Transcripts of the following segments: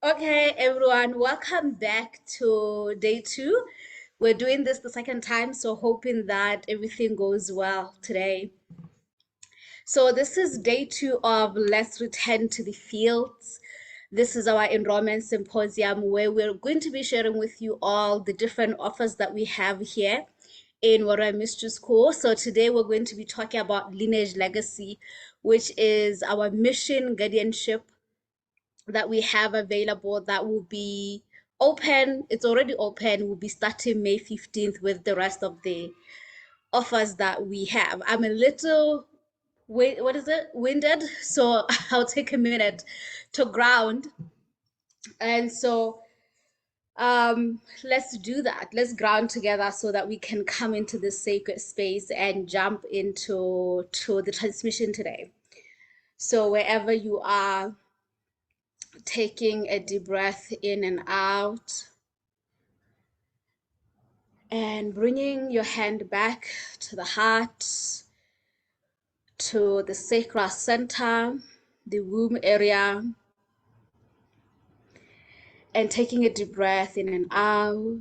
Okay, everyone, welcome back to day two. We're doing this the second time, so hoping that everything goes well today. So this is day two of Let's Return to the Fields. This is our Enrollment Symposium where we're going to be sharing with you all the different offers that we have here in Warrior Mistress School. So today we're going to be talking about Lineage Legacy, which is our Mission Guardianship that we have available that will be open. It's already open. We'll be starting May 15th with the rest of the offers that we have. I'm a little, what is it? Winded. So I'll take a minute to ground. And so let's do that. Let's ground together so that we can come into this sacred space and jump into the transmission today. So wherever you are, taking a deep breath in and out, and bringing your hand back to the heart, to the sacral center, the womb area, and taking a deep breath in and out.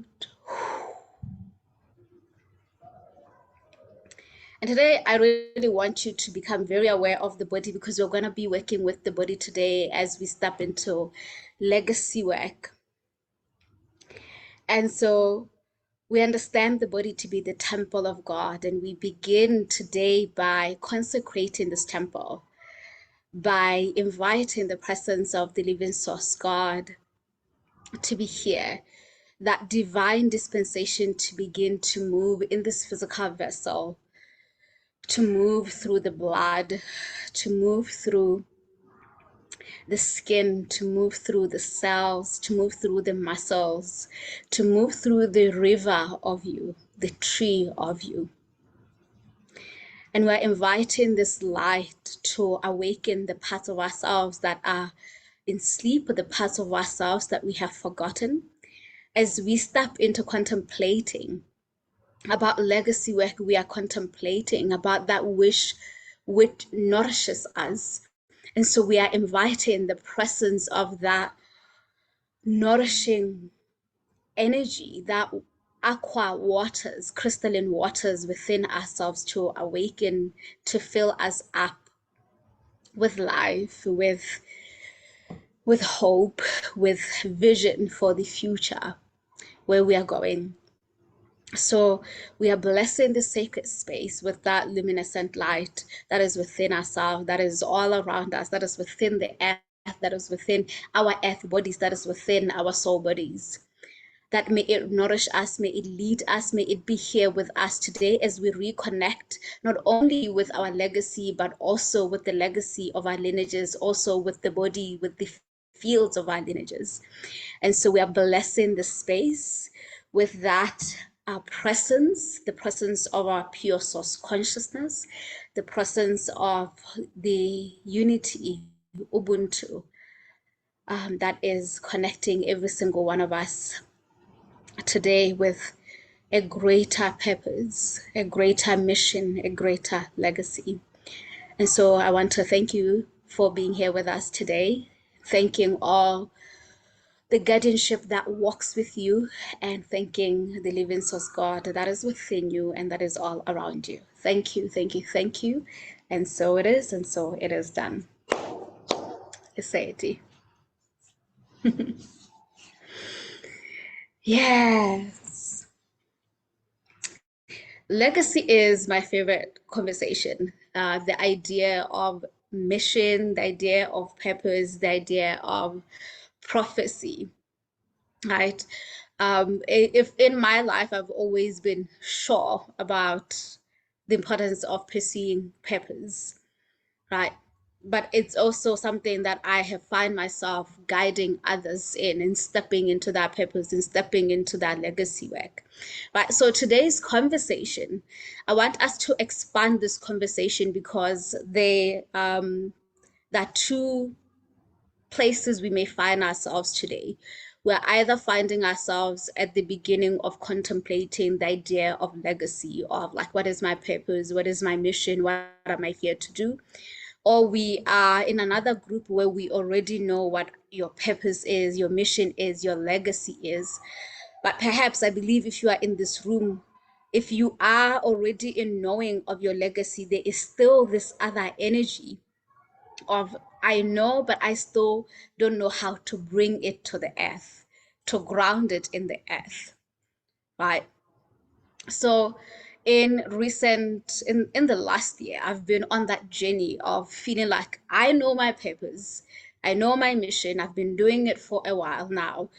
And today, I really want you to become very aware of the body because we're going to be working with the body today as we step into legacy work. And so we understand the body to be the temple of God, and we begin today by consecrating this temple, by inviting the presence of the living source, God, to be here, that divine dispensation to begin to move in this physical vessel, to move through the blood, to move through the skin, to move through the cells, to move through the muscles, to move through the river of you, the tree of you. And we're inviting this light to awaken the parts of ourselves that are in sleep, the parts of ourselves that we have forgotten, as we step into contemplating about legacy work. We are contemplating about that which nourishes us. And so we are inviting the presence of that nourishing energy, that aqua waters, crystalline waters within ourselves to awaken, to fill us up with life, with hope, with vision for the future, where we are going. So we are blessing the sacred space with that luminescent light that is within ourselves, that is all around us, that is within the earth, that is within our earth bodies, that is within our soul bodies. That may it nourish us, may it lead us, may it be here with us today as we reconnect, not only with our legacy, but also with the legacy of our lineages, also with the body, with the fields of our lineages. And so we are blessing the space with that our presence, the presence of our pure source consciousness, the presence of the unity, Ubuntu, that is connecting every single one of us today with a greater purpose, a greater mission, a greater legacy. And so I want to thank you for being here with us today, thanking all the guardianship that walks with you, and thanking the living source God that is within you and that is all around you. Thank you, thank you, thank you. And so it is, and so it is done. Society. Yes. Legacy is my favorite conversation. The idea of mission, the idea of purpose, the idea of prophecy, right? If in my life, I've always been sure about the importance of pursuing purpose, right? But it's also something that I have find myself guiding others in and stepping into that purpose and stepping into that legacy work, right? So today's conversation, I want us to expand this conversation because there are two places we may find ourselves today. We're either finding ourselves at the beginning of contemplating the idea of legacy, of like, what is my purpose? What is my mission? What am I here to do? or we are in another group where we already know what your purpose is, your mission is, your legacy is. But perhaps I believe if you are in this room, if you are already in knowing of your legacy, there is still this other energy of I know, but I still don't know how to bring it to the earth, to ground it in the earth, right? So in the last year, I've been on that journey of feeling like I know my purpose, I know my mission, I've been doing it for a while now,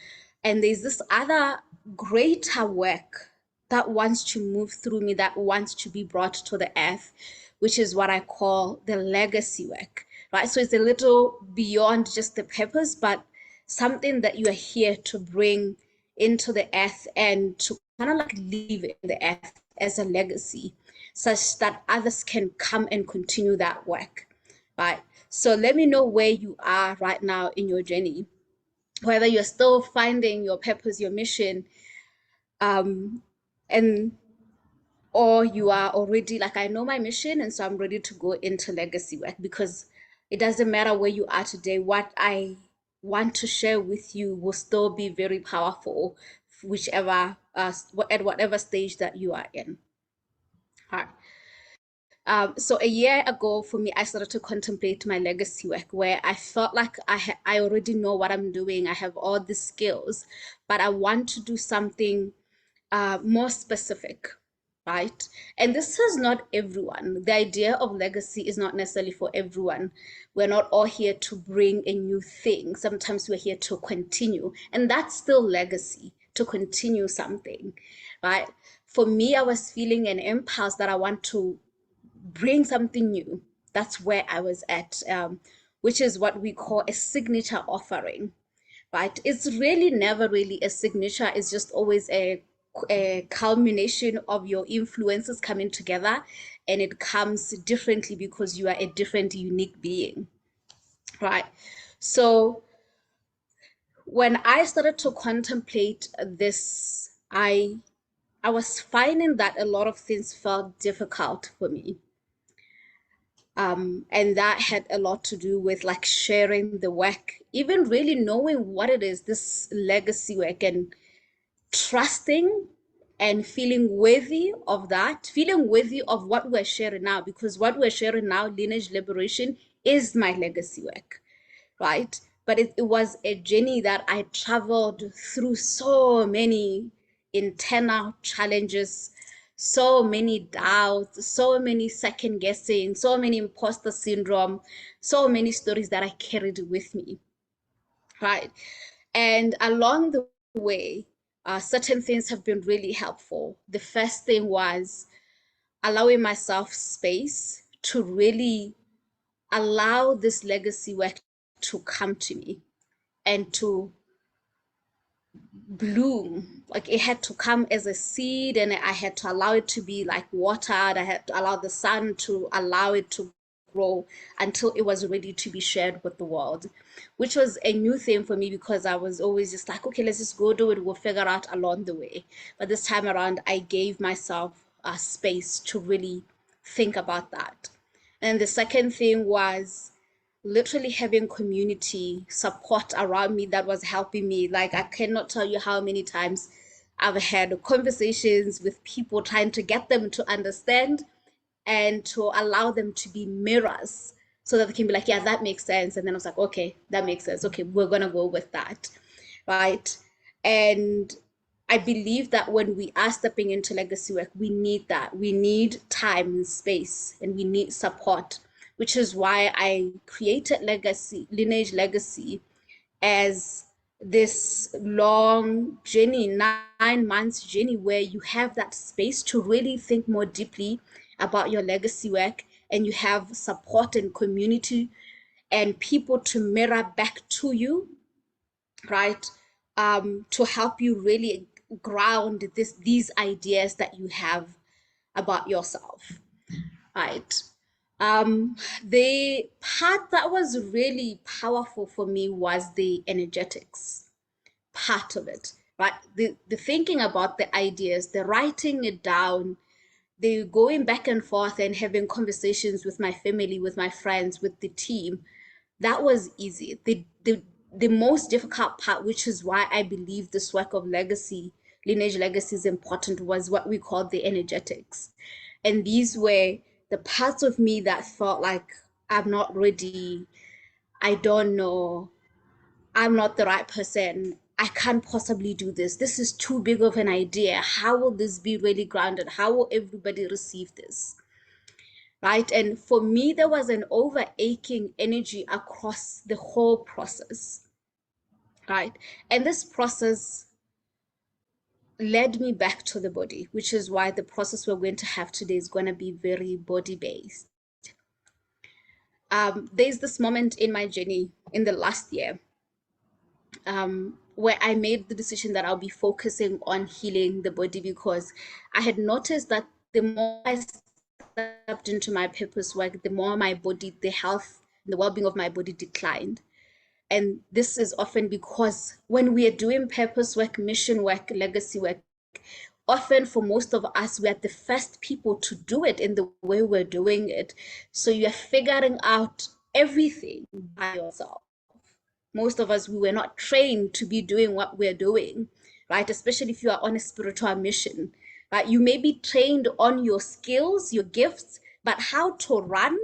and there's this other greater work that wants to move through me, that wants to be brought to the earth, which is what I call the legacy work, right? So it's a little beyond just the purpose, but something that you are here to bring into the earth and to kind of like leave in the earth as a legacy, such that others can come and continue that work, right? So let me know where you are right now in your journey, whether you're still finding your purpose, your mission, and or you are already like, I know my mission, and so I'm ready to go into legacy work, because it doesn't matter where you are today. What I want to share with you will still be very powerful, whichever at whatever stage that you are in. All right. So a year ago for me, I started to contemplate my legacy work, where I felt like I already know what I'm doing. I have all the skills, but I want to do something more specific, right? And this is not everyone. The idea of legacy is not necessarily for everyone. We're not all here to bring a new thing. Sometimes we're here to continue, and that's still legacy, to continue something, right? For me, I was feeling an impulse that I want to bring something new. That's where I was at, which is what we call a signature offering, right? It's really never really a signature. It's just always a culmination of your influences coming together, and it comes differently because you are a different, unique being, right? So when I started to contemplate this, I was finding that a lot of things felt difficult for me. And that had a lot to do with like sharing the work, even really knowing what it is, this legacy work, and trusting and feeling worthy of that, feeling worthy of what we're sharing now, because what we're sharing now, Lineage Liberation, is my legacy work, right? But it was a journey that I traveled through so many internal challenges, so many doubts, so many second guessing, so many imposter syndrome, so many stories that I carried with me, right? And along the way, certain things have been really helpful. The first thing was allowing myself space to really allow this legacy work to come to me and to bloom. Like it had to come as a seed, and I had to allow it to be like watered. I had to allow the sun to allow it to grow until it was ready to be shared with the world, which was a new thing for me, because I was always just like, okay, let's just go do it. We'll figure out along the way. But this time around, I gave myself a space to really think about that. And the second thing was literally having community support around me that was helping me. Like, I cannot tell you how many times I've had conversations with people trying to get them to understand and to allow them to be mirrors, so that they can be like, yeah, that makes sense. And then I was like, okay, that makes sense. Okay, we're going to go with that. Right. And I believe that when we are stepping into legacy work, we need that. We need time and space, and we need support, which is why I created Lineage Legacy as this long journey, 9 months journey, where you have that space to really think more deeply about your legacy work, and you have support and community and people to mirror back to you, right? To help you really ground these ideas that you have about yourself, right? The part that was really powerful for me was the energetics part of it, right? The thinking about the ideas, the writing it down, the going back and forth and having conversations with my family, with my friends, with the team, that was easy. The most difficult part, which is why I believe this work of legacy, lineage legacy is important, was what we call the energetics. And these were the parts of me that felt like I'm not ready, I don't know, I'm not the right person, I can't possibly do this. This is too big of an idea. How will this be really grounded? How will everybody receive this? Right? And for me, there was an over aching energy across the whole process. Right? And this process led me back to the body, which is why the process we're going to have today is going to be very body based. There's this moment in my journey in the last year where I made the decision that I'll be focusing on healing the body, because I had noticed that the more I stepped into my purpose work, the more my body, the health, the well-being of my body declined. And this is often because when we are doing purpose work, mission work, legacy work, often for most of us, we are the first people to do it in the way we're doing it. So you're figuring out everything by yourself. Most of us, we were not trained to be doing what we're doing, right? Especially if you are on a spiritual mission, right? You may be trained on your skills, your gifts, but how to run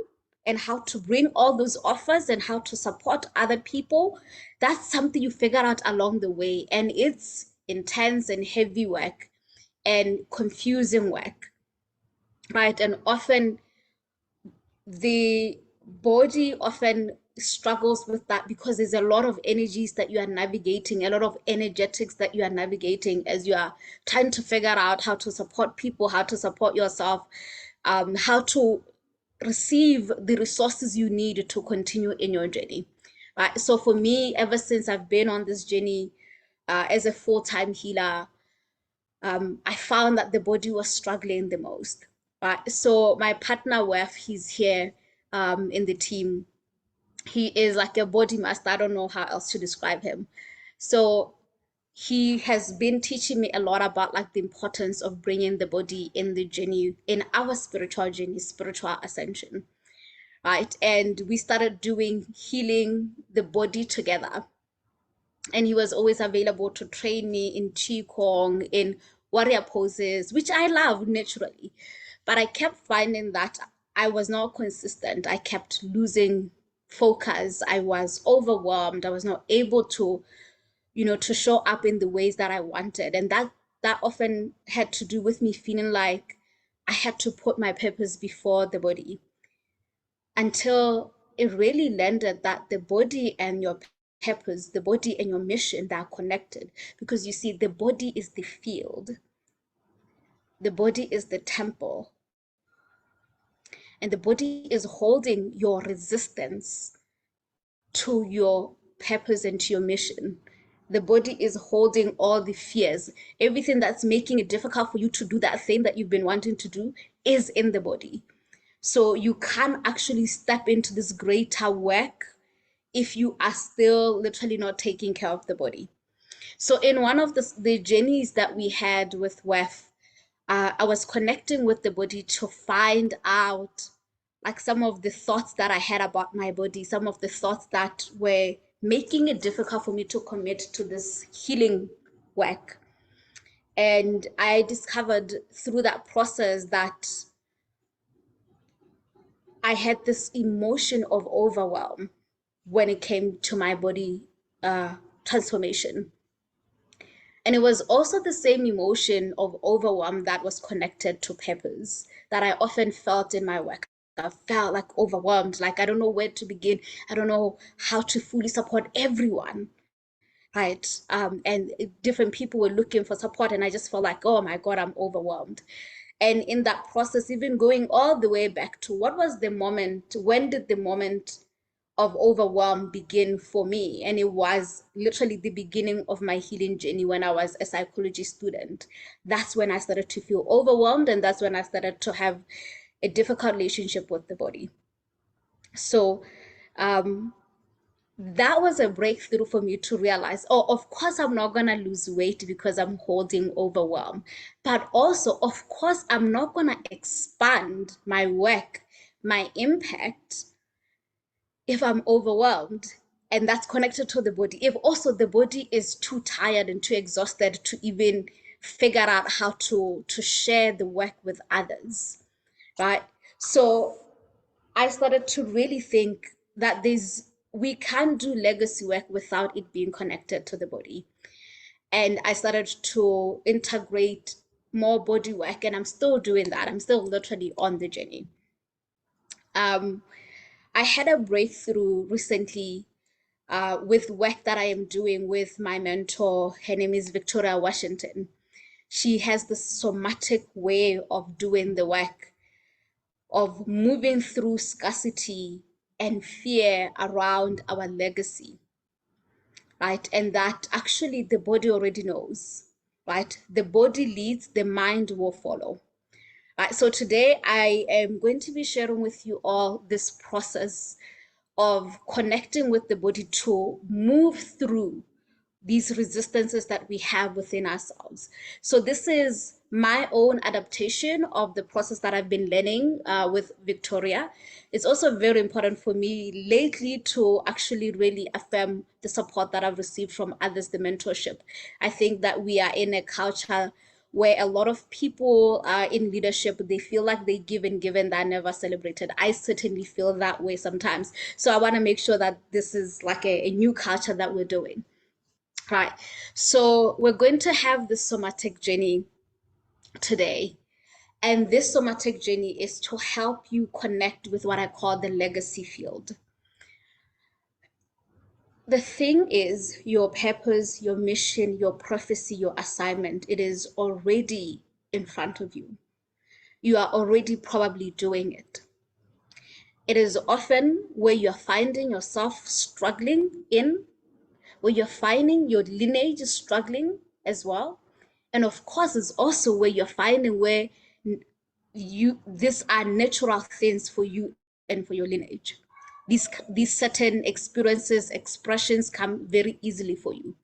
and how to bring all those offers and how to support other people, that's something you figure out along the way. And it's intense and heavy work and confusing work, right? And often the body often struggles with that because there's a lot of energies that you are navigating, a lot of energetics that you are navigating as you are trying to figure out how to support people, how to support yourself, how to receive the resources you need to continue in your journey. Right. So for me, ever since I've been on this journey as a full-time healer, I found that the body was struggling the most. Right. So my partner, Wef, he's here in the team. He is like a body master. I don't know how else to describe him. So he has been teaching me a lot about like the importance of bringing the body in the journey, in our spiritual journey, spiritual ascension, right? And we started doing healing the body together. And he was always available to train me in qigong, in warrior poses, which I love naturally. But I kept finding that I was not consistent. I kept losing focus. I was overwhelmed. I was not able to, to show up in the ways that I wanted. And that often had to do with me feeling like I had to put my purpose before the body, until it really landed that the body and your purpose, the body and your mission, they are connected. Because you see, the body is the field, the body is the temple, and the body is holding your resistance to your purpose and to your mission. The body is holding all the fears. Everything that's making it difficult for you to do that thing that you've been wanting to do is in the body. So you can actually step into this greater work if you are still literally not taking care of the body. So in one of the journeys that we had with WEF, I was connecting with the body to find out like some of the thoughts that I had about my body, some of the thoughts that were making it difficult for me to commit to this healing work. And I discovered through that process that I had this emotion of overwhelm when it came to my body transformation. And it was also the same emotion of overwhelm that was connected to purpose that I often felt in my work. I felt like overwhelmed, like I don't know where to begin. I don't know how to fully support everyone, right? And different people were looking for support, and I just felt like, oh my God, I'm overwhelmed. And in that process, even going all the way back to what was the moment, when did the moment of overwhelm begin for me? And it was literally the beginning of my healing journey when I was a psychology student. That's when I started to feel overwhelmed, and that's when I started to have a difficult relationship with the body. So that was a breakthrough for me to realize, oh, of course, I'm not going to lose weight because I'm holding overwhelm. But also, of course, I'm not going to expand my work, my impact, if I'm overwhelmed. And that's connected to the body. If also the body is too tired and too exhausted to even figure out how to share the work with others, right? So I started to really think that we can't do legacy work without it being connected to the body. And I started to integrate more body work, and I'm still doing that. I'm still literally on the journey. Um, I had a breakthrough recently with work that I am doing with my mentor. Her name is Victoria Washington. She has this somatic way of doing the work, of moving through scarcity and fear around our legacy, right? And that actually the body already knows, right? The body leads, the mind will follow. Right, so today I am going to be sharing with you all this process of connecting with the body to move through these resistances that we have within ourselves. So this is my own adaptation of the process that I've been learning with Victoria. It's also very important for me lately to actually really affirm the support that I've received from others, the mentorship. I think that we are in a culture where a lot of people in leadership, they feel like they give and give and they're never celebrated. I certainly feel that way sometimes. So I want to make sure that this is like a new culture that we're doing. Right. So we're going to have this somatic journey today. And this somatic journey is to help you connect with what I call the legacy field. The thing is, your purpose, your mission, your prophecy, your assignment, it is already in front of you. You are already probably doing it. It is often where you're finding yourself struggling in, where you're finding your lineage is struggling as well. And of course, it's also where you're finding where these are natural things for you and for your lineage. These certain experiences, expressions come very easily for you.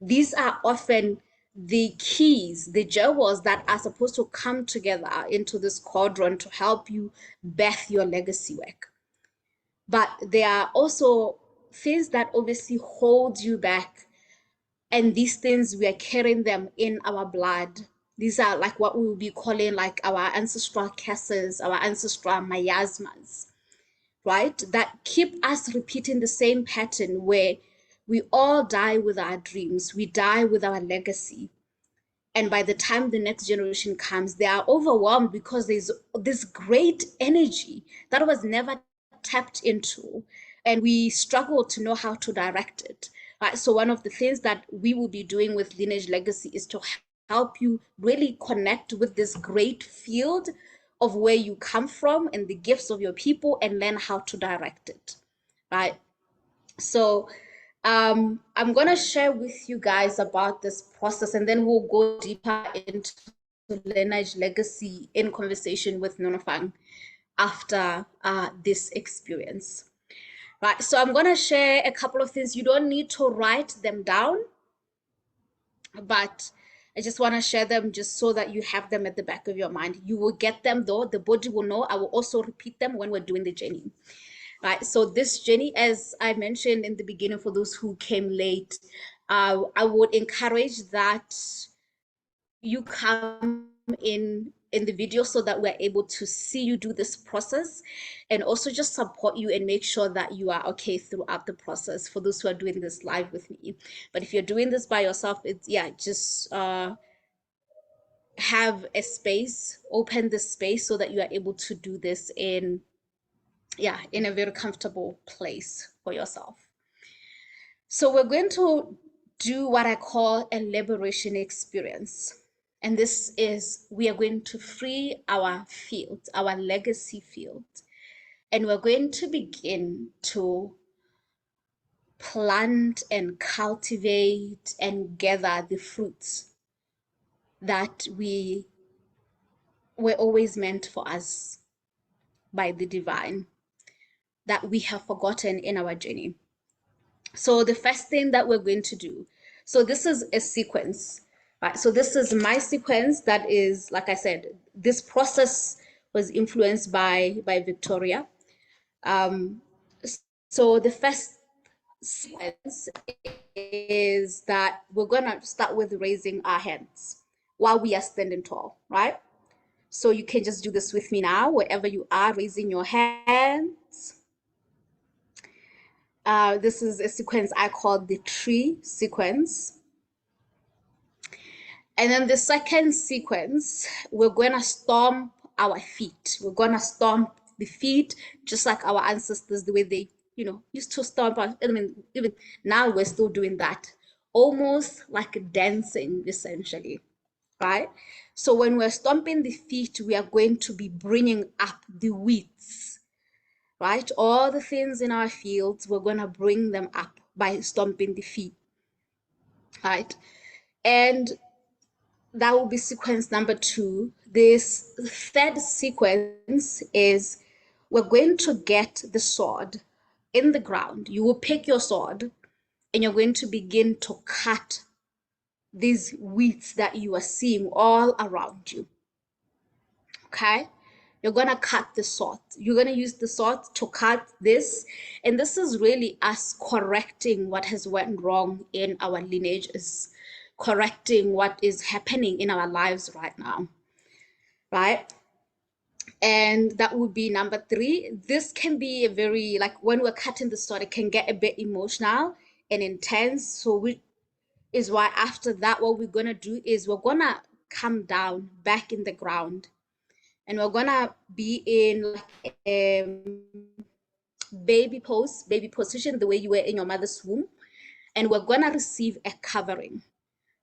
These are often the keys, the jewels that are supposed to come together into this quadrant to help you birth your legacy work. But there are also things that obviously hold you back, and these things, we are carrying them in our blood. These are like what we will be calling like our ancestral curses, our ancestral miasmas, right? That keep us repeating the same pattern where we all die with our dreams, we die with our legacy. And by the time the next generation comes, they are overwhelmed because there's this great energy that was never tapped into, and we struggle to know how to direct it. Right? So one of the things that we will be doing with Lineage Legacy is to help you really connect with this great field of where you come from and the gifts of your people, and learn how to direct it. Right? So I'm going to share with you guys about this process, and then we'll go deeper into Lineage Legacy in conversation with Nonofang after this experience. Right, so I'm going to share a couple of things. You don't need to write them down, but I just want to share them just so that you have them at the back of your mind. You will get them though. The body will know. I will also repeat them when we're doing the journey. Right, so this journey, as I mentioned in the beginning, for those who came late, I would encourage that you come in the video so that we're able to see you do this process, and also just support you and make sure that you are okay throughout the process for those who are doing this live with me. But if you're doing this by yourself, it's just have a space, open the space so that you are able to do this in a very comfortable place for yourself. So we're going to do what I call a liberation experience. And this is, we are going to free our field, our legacy field. And we're going to begin to plant and cultivate and gather the fruits that were always meant for us by the divine, that we have forgotten in our journey. So the first thing that we're going to do, so this is a sequence, right? So this is my sequence that is, like I said, this process was influenced by Victoria. So the first sequence is that we're gonna start with raising our hands while we are standing tall, right? So you can just do this with me now, wherever you are, raising your hands. This is a sequence I call the tree sequence. And then the second sequence, we're going to stomp our feet. We're going to stomp the feet just like our ancestors, the way they, used to stomp. I mean, even now we're still doing that. Almost like dancing, essentially, right? So when we're stomping the feet, we are going to be bringing up the weeds, right? All the things in our fields, we're going to bring them up by stomping the feet, right? And that will be sequence number 2. This third sequence is we're going to get the sword in the ground. You will pick your sword and you're going to begin to cut these weeds that you are seeing all around you. Okay? You're going to cut the sword. You're going to use the sword to cut this. And this is really us correcting what has went wrong in our lineages, correcting what is happening in our lives right now, right? And that would be number 3. This can be a very, like when we're cutting the sword, it can get a bit emotional and intense. So we is why after that, what we're going to do is we're going to come down back in the ground. And we're going to be in like a baby position, the way you were in your mother's womb. And we're going to receive a covering,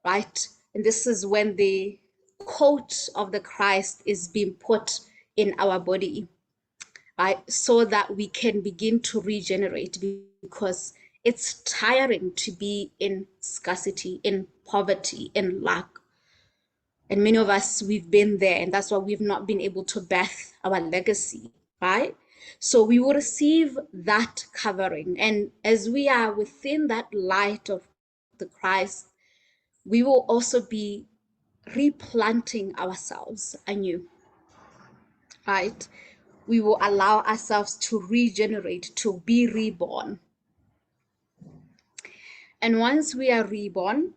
right? And this is when the coat of the Christ is being put in our body, right? So that we can begin to regenerate, because it's tiring to be in scarcity, in poverty, in lack. And many of us, we've been there, and that's why we've not been able to birth our legacy, right? So we will receive that covering. And as we are within that light of the Christ, we will also be replanting ourselves anew, right? We will allow ourselves to regenerate, to be reborn. And once we are reborn,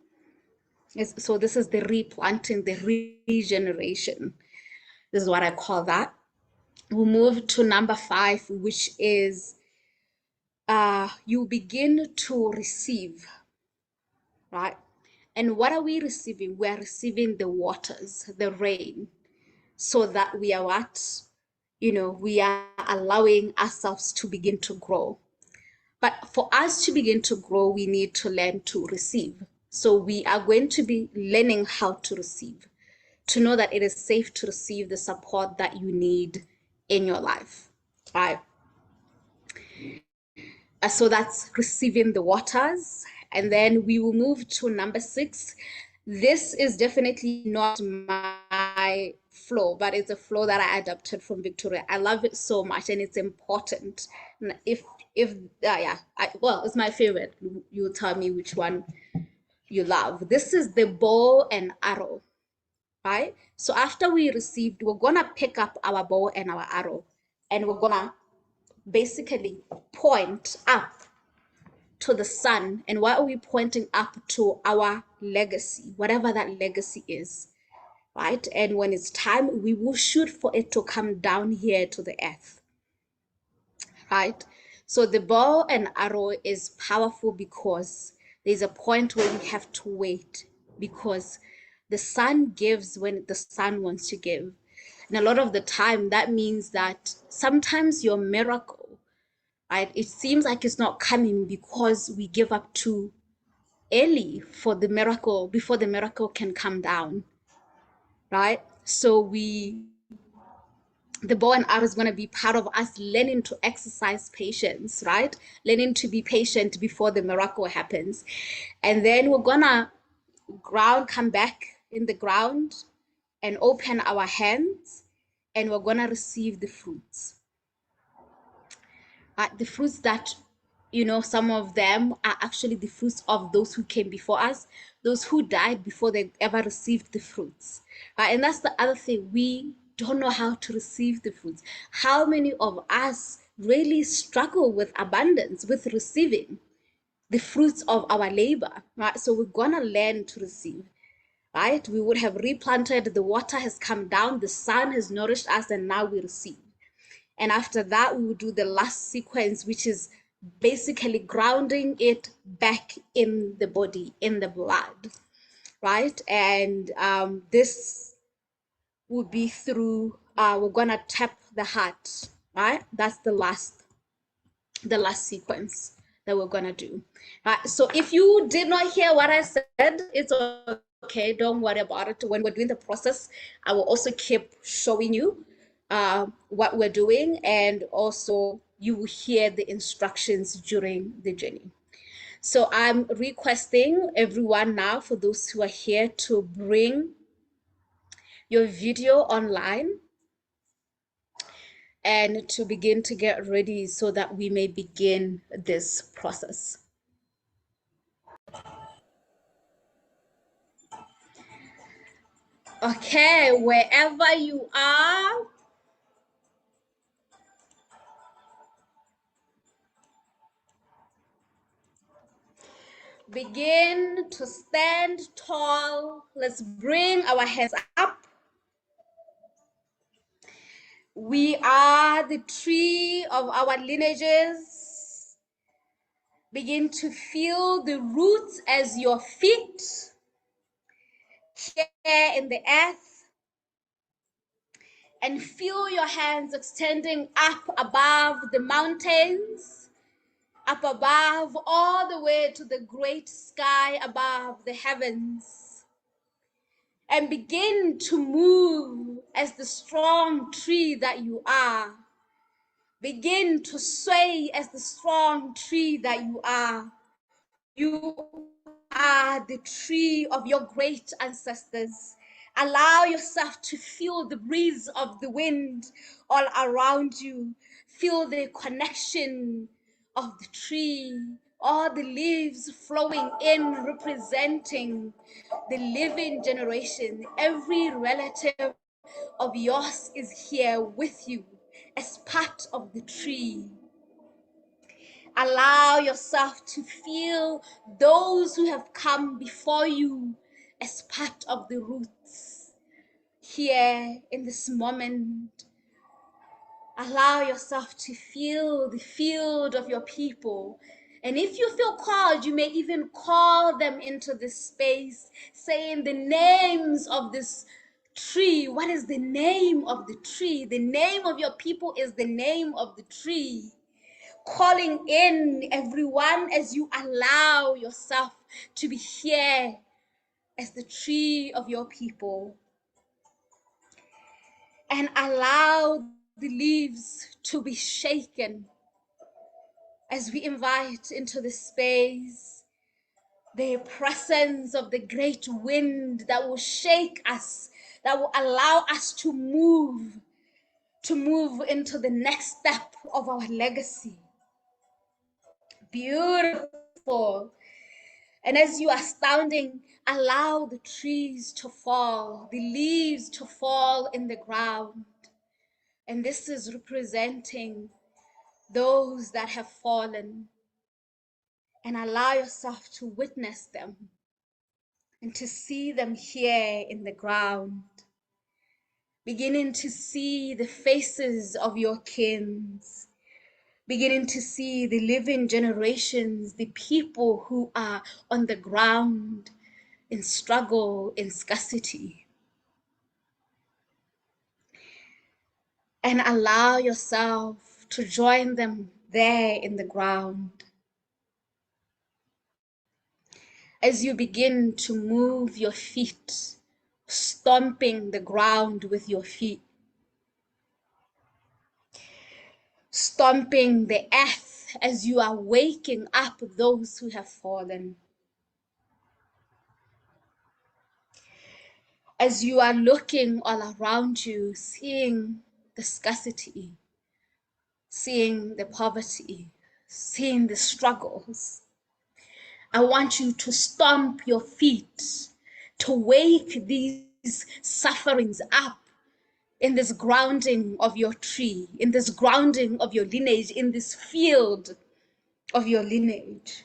so this is the replanting, the regeneration. This is what I call that. We'll move to number 5, which is you begin to receive, right? And what are we receiving? We are receiving the waters, the rain, so that we are what? We are allowing ourselves to begin to grow. But for us to begin to grow, we need to learn to receive. So we are going to be learning how to receive, to know that it is safe to receive the support that you need in your life, right? So that's receiving the waters. And then we will move to number 6. This is definitely not my flow, but it's a flow that I adopted from Victoria. I love it so much, and it's important. Well, it's my favorite. You tell me which one you love. This is the bow and arrow, right? So after we received, we're gonna pick up our bow and our arrow, and we're gonna basically point up to the sun. And why are we pointing up? To our legacy, whatever that legacy is, right? And when it's time, we will shoot for it to come down here to the earth, right? So the bow and arrow is powerful because there's a point where we have to wait, because the sun gives when the sun wants to give. And a lot of the time, that means that sometimes your miracle, right, it seems like it's not coming because we give up too early for the miracle, before the miracle can come down, right? So the bow and arrow is going to be part of us learning to exercise patience, right? Learning to be patient before the miracle happens. And then we're going to come back in the ground and open our hands, and we're going to receive the fruits. The fruits that some of them are actually the fruits of those who came before us, those who died before they ever received the fruits. Right? And that's the other thing. We don't know how to receive the fruits. How many of us really struggle with abundance, with receiving the fruits of our labor? Right? So we're gonna learn to receive. Right? We would have replanted, the water has come down, the sun has nourished us, and now we receive. And after that, we will do the last sequence, which is basically grounding it back in the body, in the blood, right? And this will be through, we're gonna tap the heart, right? That's the last sequence that we're gonna do. Right? So if you did not hear what I said, it's okay. Don't worry about it. When we're doing the process, I will also keep showing you what we're doing, and also you will hear the instructions during the journey. So I'm requesting everyone now, for those who are here, to bring your video online and to begin to get ready so that we may begin this process. Okay, wherever you are, begin to stand tall. Let's bring our hands up. We are the tree of our lineages. Begin to feel the roots as your feet here in the earth, and feel your hands extending up above the mountains, up above, all the way to the great sky above the heavens. And begin to move as the strong tree that you are. Begin to sway as the strong tree that you are. You are the tree of your great ancestors. Allow yourself to feel the breeze of the wind all around you. Feel the connection of the tree, all the leaves flowing in, representing the living generation. Every relative of yours is here with you as part of the tree. Allow yourself to feel those who have come before you as part of the roots here in this moment. Allow yourself to feel the field of your people. And if you feel called, you may even call them into this space, saying the names of this tree. What is the name of the tree? The name of your people is the name of the tree. Calling in everyone as you allow yourself to be here as the tree of your people. And allow the leaves to be shaken as we invite into the space the presence of the great wind that will shake us, that will allow us to move into the next step of our legacy. Beautiful. And as you are standing, allow the trees to fall, the leaves to fall in the ground. And this is representing those that have fallen. And allow yourself to witness them and to see them here in the ground. Beginning to see the faces of your kins. Beginning to see the living generations, the people who are on the ground in struggle, in scarcity. And allow yourself to join them there in the ground. As you begin to move your feet, stomping the ground with your feet, stomping the earth as you are waking up those who have fallen. As you are looking all around you, seeing the scarcity, seeing the poverty, seeing the struggles. I want you to stomp your feet, to wake these sufferings up in this grounding of your tree, in this grounding of your lineage, in this field of your lineage.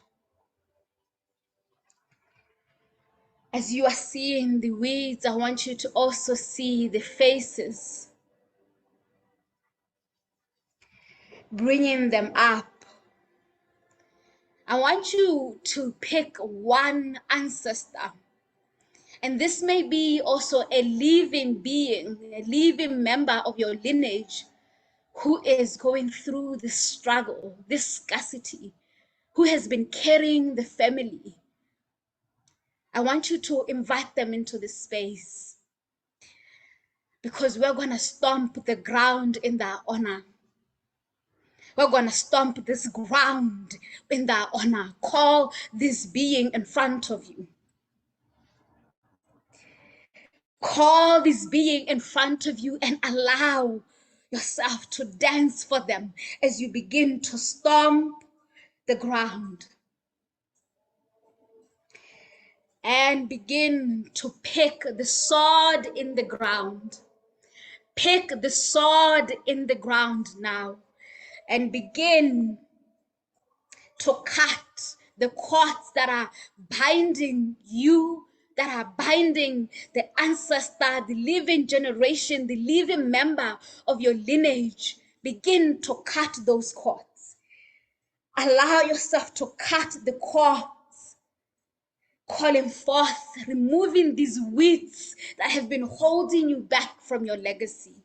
As you are seeing the weeds, I want you to also see the faces, bringing them up. I want you to pick one ancestor. And this may be also a living being, a living member of your lineage who is going through this struggle, this scarcity, who has been carrying the family. I want you to invite them into this space because we're going to stomp the ground in their honor. We're going to stomp this ground in their honor. Call this being in front of you. Call this being in front of you and allow yourself to dance for them as you begin to stomp the ground. And begin to pick the sword in the ground. Pick the sword in the ground now and begin to cut the cords that are binding you, that are binding the ancestor, the living generation, the living member of your lineage. Begin to cut those cords. Allow yourself to cut the cords, calling forth, removing these weeds that have been holding you back from your legacy.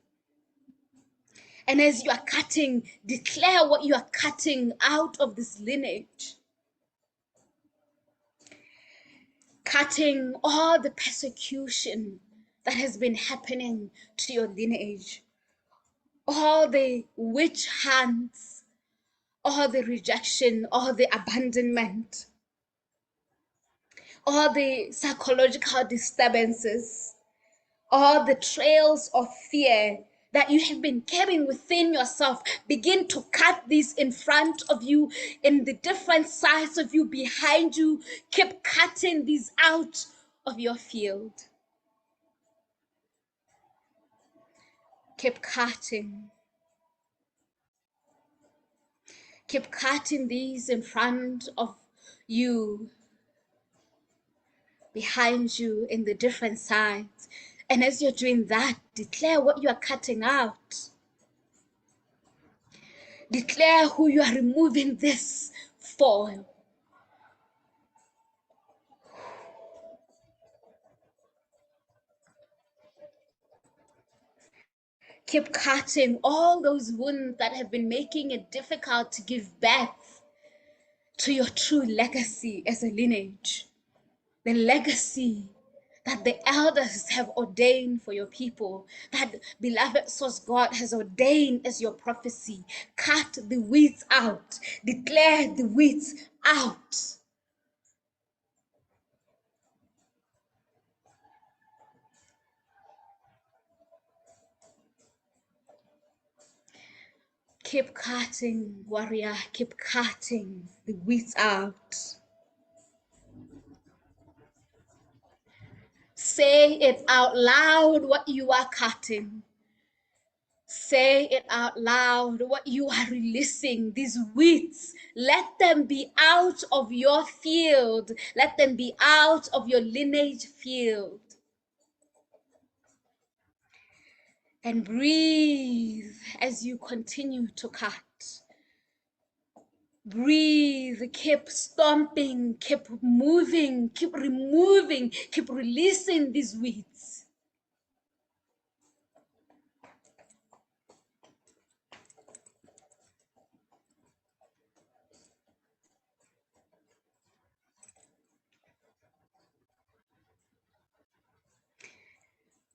And as you are cutting, declare what you are cutting out of this lineage. Cutting all the persecution that has been happening to your lineage, all the witch hunts, all the rejection, all the abandonment, all the psychological disturbances, all the trails of fear that you have been carrying within yourself. Begin to cut these in front of you, in the different sides of you, behind you. Keep cutting these out of your field. Keep cutting. Keep cutting these in front of you, behind you, in the different sides. And as you're doing that, declare what you are cutting out. Declare who you are removing this for. Keep cutting all those wounds that have been making it difficult to give birth to your true legacy as a lineage. The legacy that the elders have ordained for your people, that beloved source God has ordained as your prophecy. Cut the weeds out. Declare the weeds out. Keep cutting, warrior. Keep cutting the weeds out. Say it out loud what you are cutting. Say it out loud what you are releasing. These weeds, let them be out of your field. Let them be out of your lineage field. And breathe as you continue to cut. Breathe, keep stomping, keep moving, keep removing, keep releasing these weeds.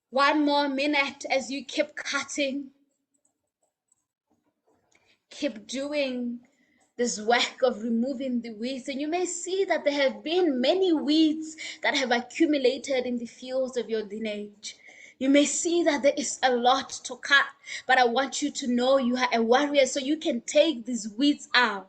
One more minute as you keep cutting. Keep doing this work of removing the weeds. And you may see that there have been many weeds that have accumulated in the fields of your lineage. You may see that there is a lot to cut, but I want you to know you are a warrior, so you can take these weeds out.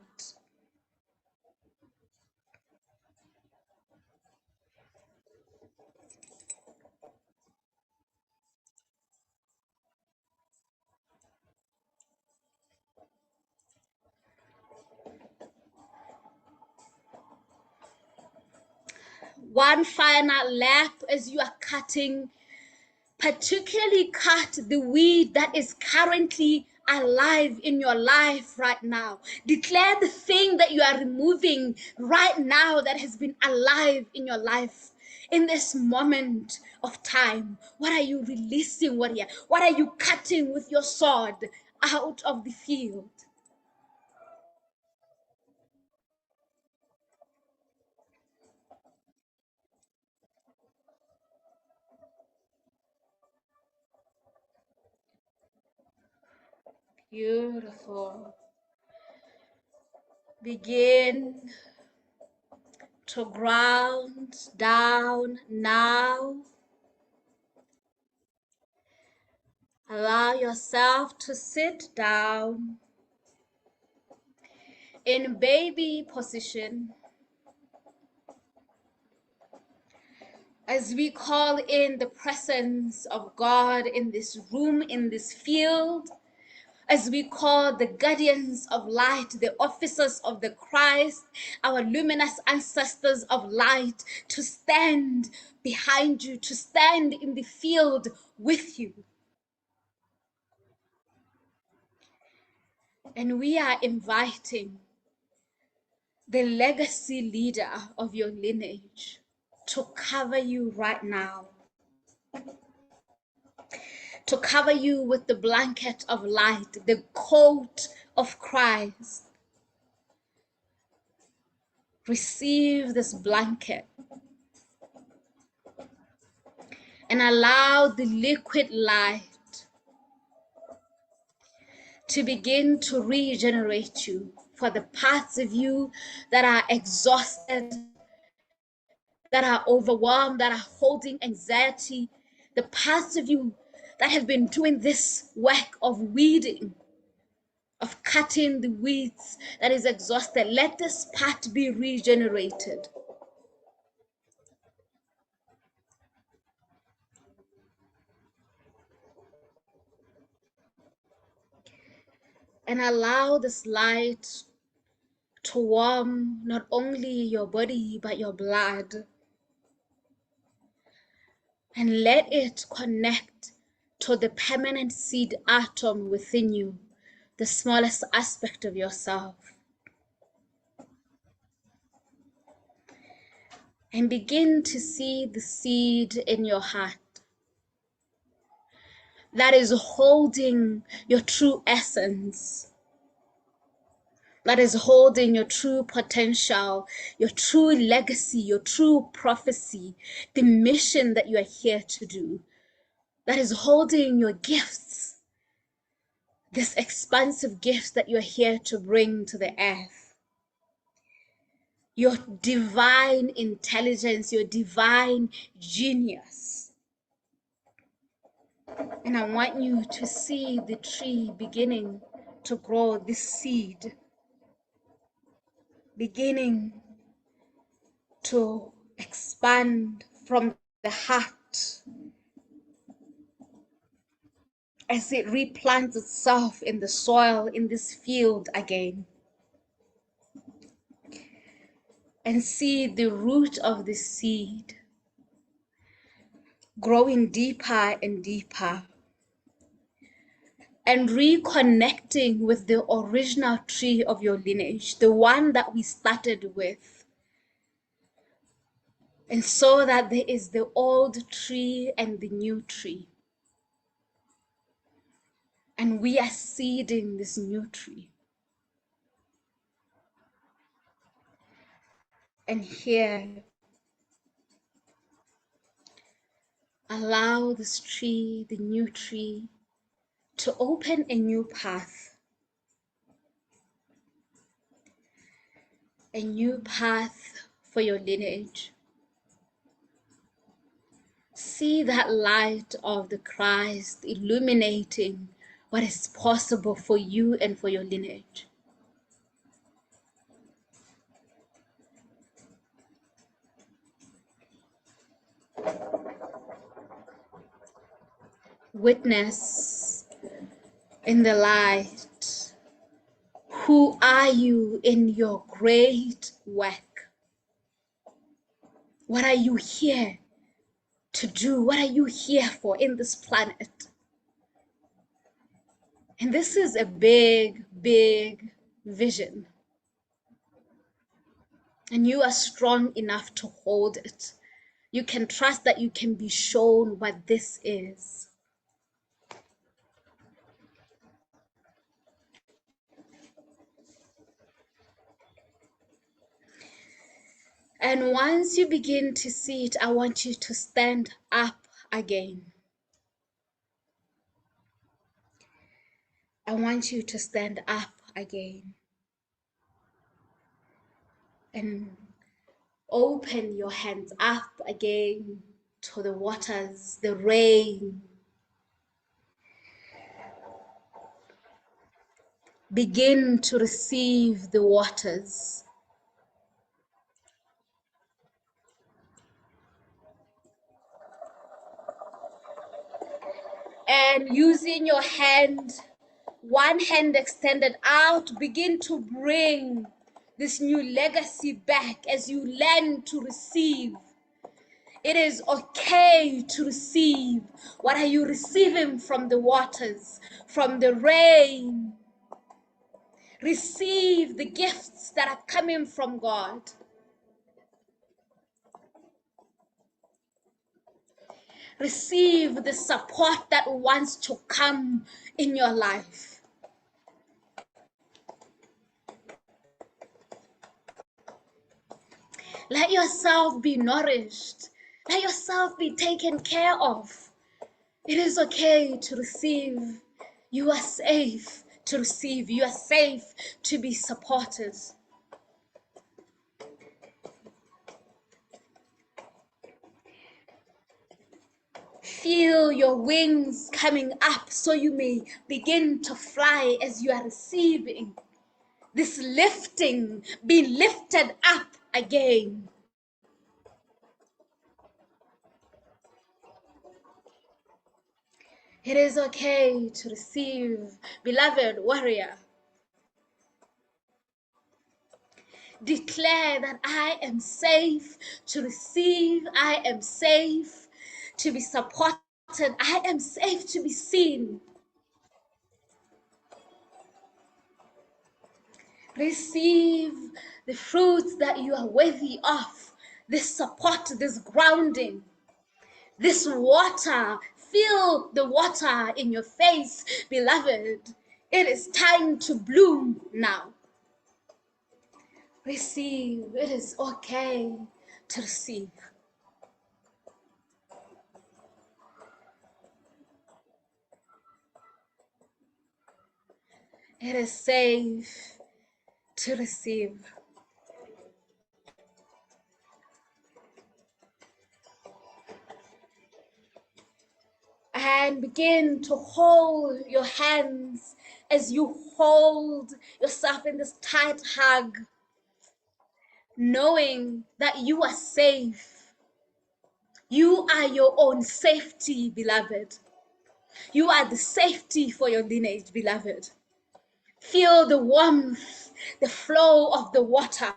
one final lap as you are cutting. Particularly cut the weed that is currently alive in your life right now. Declare the thing that you are removing right now that has been alive in your life. In this moment of time, what are you releasing, warrior? What are you cutting with your sword out of the field? Beautiful. Begin to ground down now. Allow yourself to sit down in baby position as we call in the presence of God in this room, in this field, as we call the guardians of light, the officers of the Christ, our luminous ancestors of light, to stand behind you, to stand in the field with you. And we are inviting the legacy leader of your lineage to cover you right now, to cover you with the blanket of light, the coat of Christ. Receive this blanket and allow the liquid light to begin to regenerate you for the parts of you that are exhausted, that are overwhelmed, that are holding anxiety, the parts of you that have been doing this work of weeding, of cutting the weeds that is exhausted. Let this part be regenerated. And allow this light to warm not only your body, but your blood. And let it connect to the permanent seed atom within you, the smallest aspect of yourself. And begin to see the seed in your heart that is holding your true essence, that is holding your true potential, your true legacy, your true prophecy, the mission that you are here to do, that is holding your gifts, this expansive gift that you are here to bring to the earth, your divine intelligence, your divine genius. And I want you to see the tree beginning to grow, this seed beginning to expand from the heart as it replants itself in the soil, in this field again. And see the root of the seed growing deeper and deeper, and reconnecting with the original tree of your lineage, the one that we started with. And so that there is the old tree and the new tree. And we are seeding this new tree. And here, allow this tree, the new tree, to open a new path. A new path for your lineage. See that light of the Christ illuminating what is possible for you and for your lineage. Witness in the light. Who are you in your great work? What are you here to do? What are you here for in this planet? And this is a big, big vision. And you are strong enough to hold it. You can trust that you can be shown what this is. And once you begin to see it, I want you to stand up again. I want you to stand up again and open your hands up again to the waters, the rain. Begin to receive the waters. And using your hand, one hand extended out, begin to bring this new legacy back as you learn to receive. It is okay to receive. What are you receiving from the waters, from the rain? Receive the gifts that are coming from God. Receive the support that wants to come in your life. Let yourself be nourished. Let yourself be taken care of. It is okay to receive. You are safe to receive. You are safe to be supported. Feel your wings coming up so you may begin to fly as you are receiving this lifting, be lifted up again. It is okay to receive, beloved warrior. Declare that I am safe to receive, I am safe to be supported, I am safe to be seen. Receive the fruits that you are worthy of, this support, this grounding, this water. Feel the water in your face, beloved. It is time to bloom now. Receive. It is okay to receive. It is safe to receive. And begin to hold your hands as you hold yourself in this tight hug, knowing that you are safe. You are your own safety, beloved. You are the safety for your lineage, beloved. Feel the warmth, the flow of the water.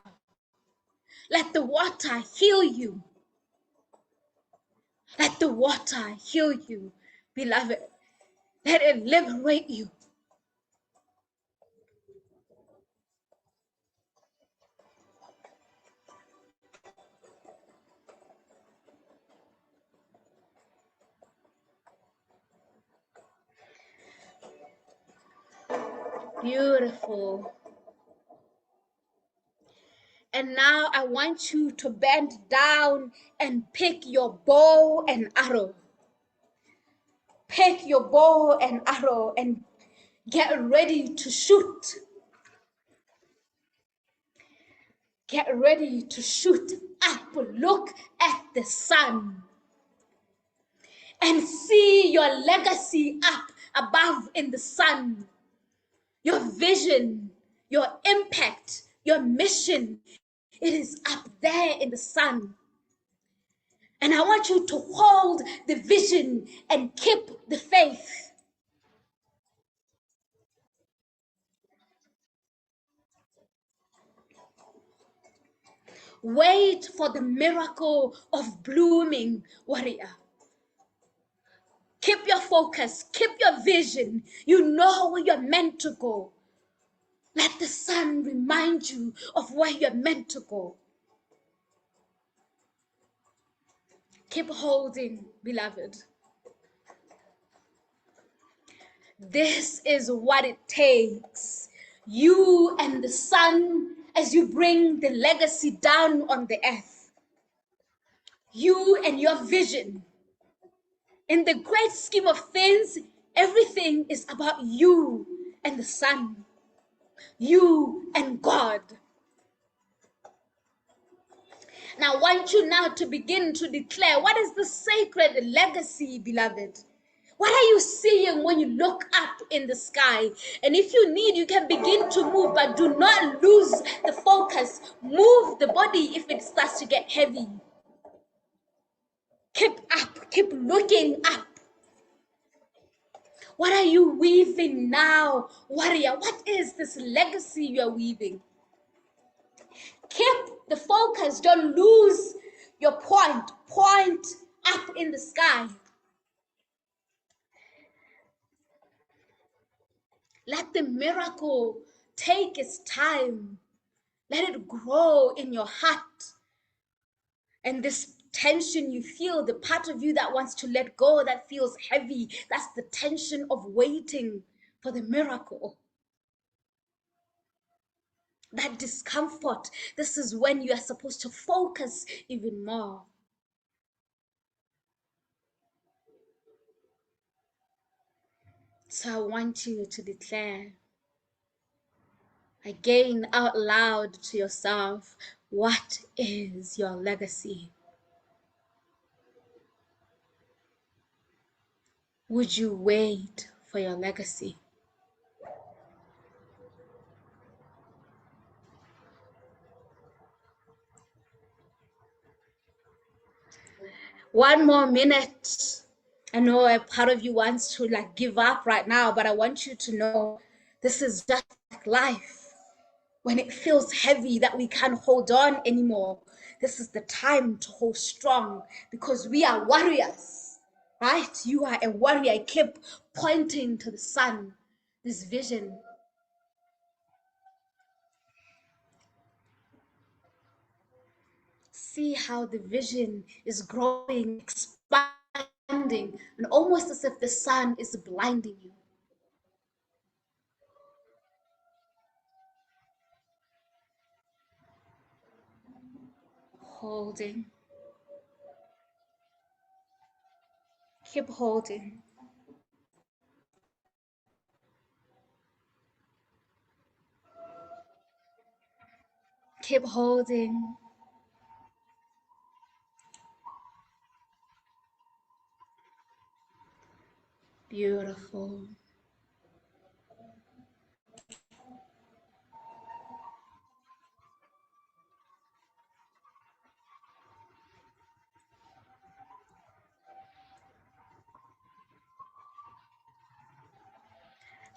Let the water heal you. Let the water heal you, beloved. Let it liberate you. Beautiful. And now I want you to bend down and pick your bow and arrow. Pick your bow and arrow and get ready to shoot. Get ready to shoot up. Look at the sun and see your legacy up above in the sun. Your vision, your impact, your mission, it is up there in the sun. And I want you to hold the vision and keep the faith. Wait for the miracle of blooming, warrior. Keep your focus, keep your vision. You know where you're meant to go. Let the sun remind you of where you're meant to go. Keep holding, beloved. This is what it takes. You and the sun as you bring the legacy down on the earth. You and your vision. In the great scheme of things, everything is about you and the sun. You and God. Now, I want you now to begin to declare, what is the sacred legacy, beloved? What are you seeing when you look up in the sky? And if you need, you can begin to move, but do not lose the focus. Move the body if it starts to get heavy. Keep up, keep looking up. What are you weaving now, warrior? What is this legacy you're weaving? Keep the focus. Don't lose your point. Point up in the sky. Let the miracle take its time. Let it grow in your heart. And this tension you feel, the part of you that wants to let go, that feels heavy, that's the tension of waiting for the miracle. That discomfort, this is when you are supposed to focus even more. So I want you to declare again out loud to yourself, what is your legacy? Would you wait for your legacy? One more minute. I know a part of you wants to give up right now, but I want you to know this is just like life. When it feels heavy that we can't hold on anymore, this is the time to hold strong because we are warriors, right? You are a warrior. I keep pointing to the sun, this vision. See how the vision is growing, expanding, and almost as if the sun is blinding you. Holding. Keep holding. Keep holding. Beautiful.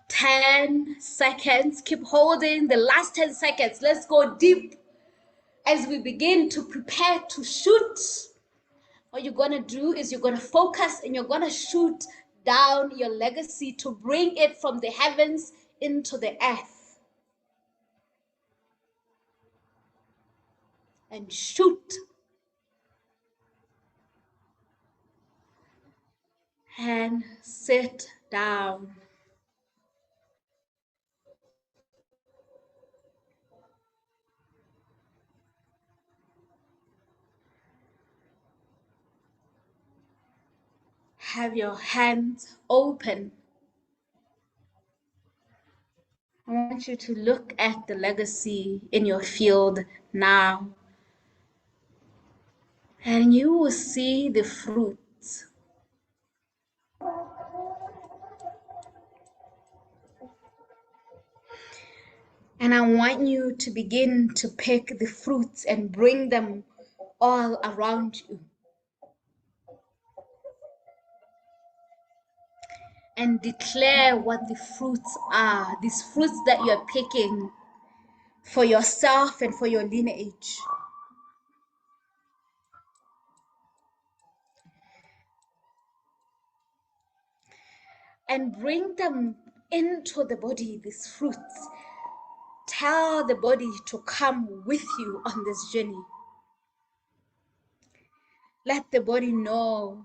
Ten seconds. Keep holding the last 10 seconds. Let's go deep as we begin to prepare to shoot. What you're going to do is you're going to focus and you're going to shoot down your legacy to bring it from the heavens into the earth. And shoot. And sit down. Have your hands open. I want you to look at the legacy in your field now. And you will see the fruits. And I want you to begin to pick the fruits and bring them all around you. And declare what the fruits are, these fruits that you're picking for yourself and for your lineage. and bring them into the body, these fruits. Tell the body to come with you on this journey. Let the body know,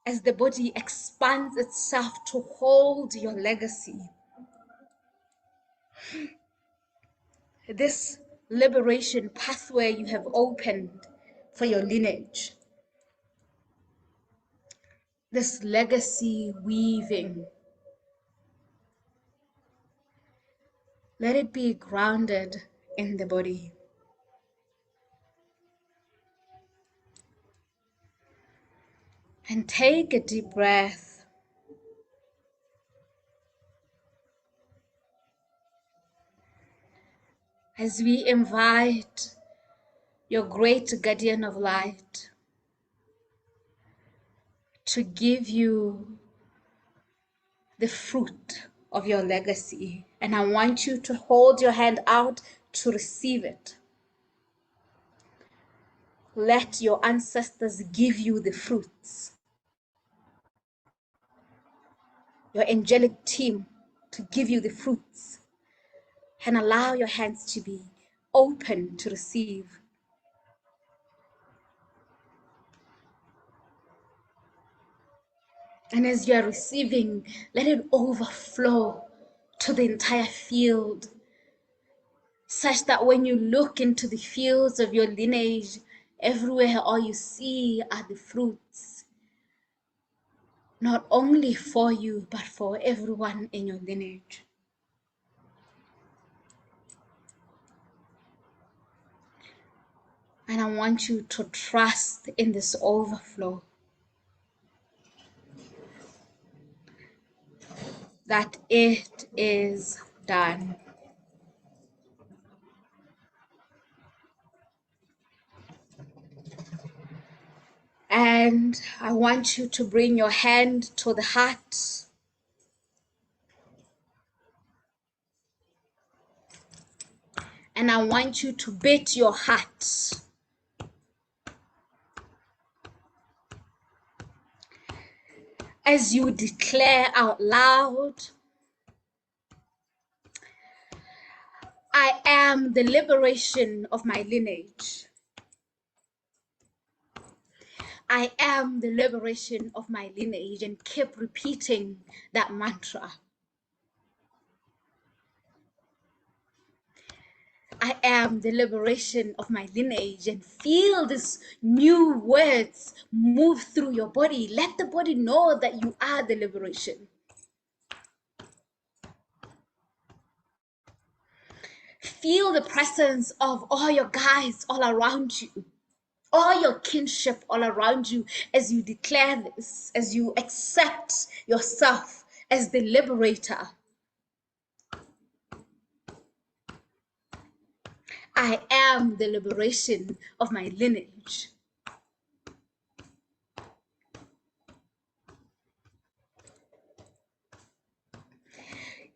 as the body expands itself to hold your legacy, this liberation pathway you have opened for your lineage, this legacy weaving. Let it be grounded in the body. And take a deep breath. As we invite your great guardian of light to give you the fruit of your legacy. And I want you to hold your hand out to receive it. Let your ancestors give you the fruits. Your angelic team to give you the fruits. And allow your hands to be open to receive. And as you are receiving, let it overflow to the entire field, such that when you look into the fields of your lineage, everywhere all you see are the fruits, not only for you, but for everyone in your lineage. And I want you to trust in this overflow, that it is done. And I want you to bring your hand to the heart. And I want you to beat your heart. As you declare out loud, I am the liberation of my lineage. I am the liberation of my lineage, and keep repeating that mantra. I am the liberation of my lineage, and feel these new words move through your body. Let the body know that you are the liberation. Feel the presence of all your guides all around you, all your kinship all around you, as you declare this, as you accept yourself as the liberator. I am the liberation of my lineage.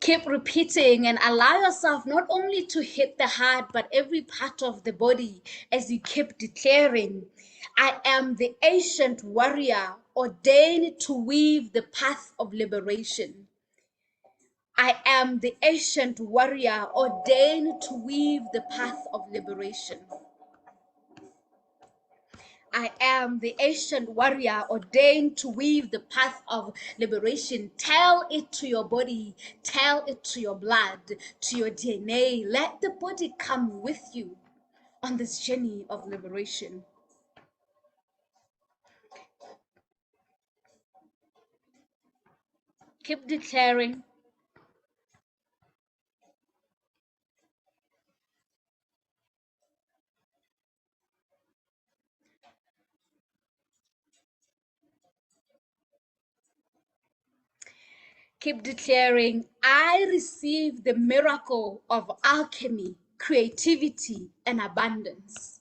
Keep repeating and allow yourself not only to hit the heart, but every part of the body as you keep declaring, I am the ancient warrior ordained to weave the path of liberation. I am the ancient warrior ordained to weave the path of liberation. I am the ancient warrior ordained to weave the path of liberation. Tell it to your body, tell it to your blood, to your DNA. Let the body come with you on this journey of liberation. Keep declaring. Keep declaring, I receive the miracle of alchemy, creativity, and abundance.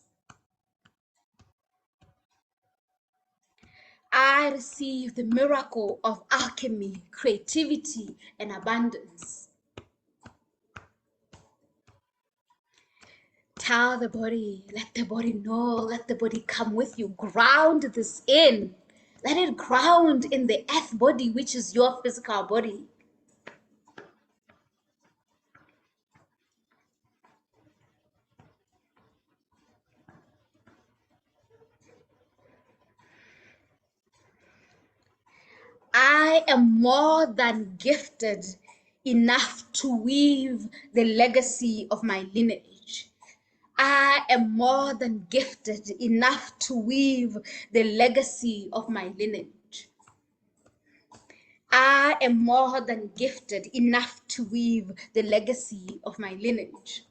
I receive the miracle of alchemy, creativity, and abundance. Tell the body, let the body know, let the body come with you. Ground this in. Let it ground in the earth body, which is your physical body. I am more than gifted enough to weave the legacy of my lineage. I am more than gifted enough to weave the legacy of my lineage. I am more than gifted enough to weave the legacy of my lineage.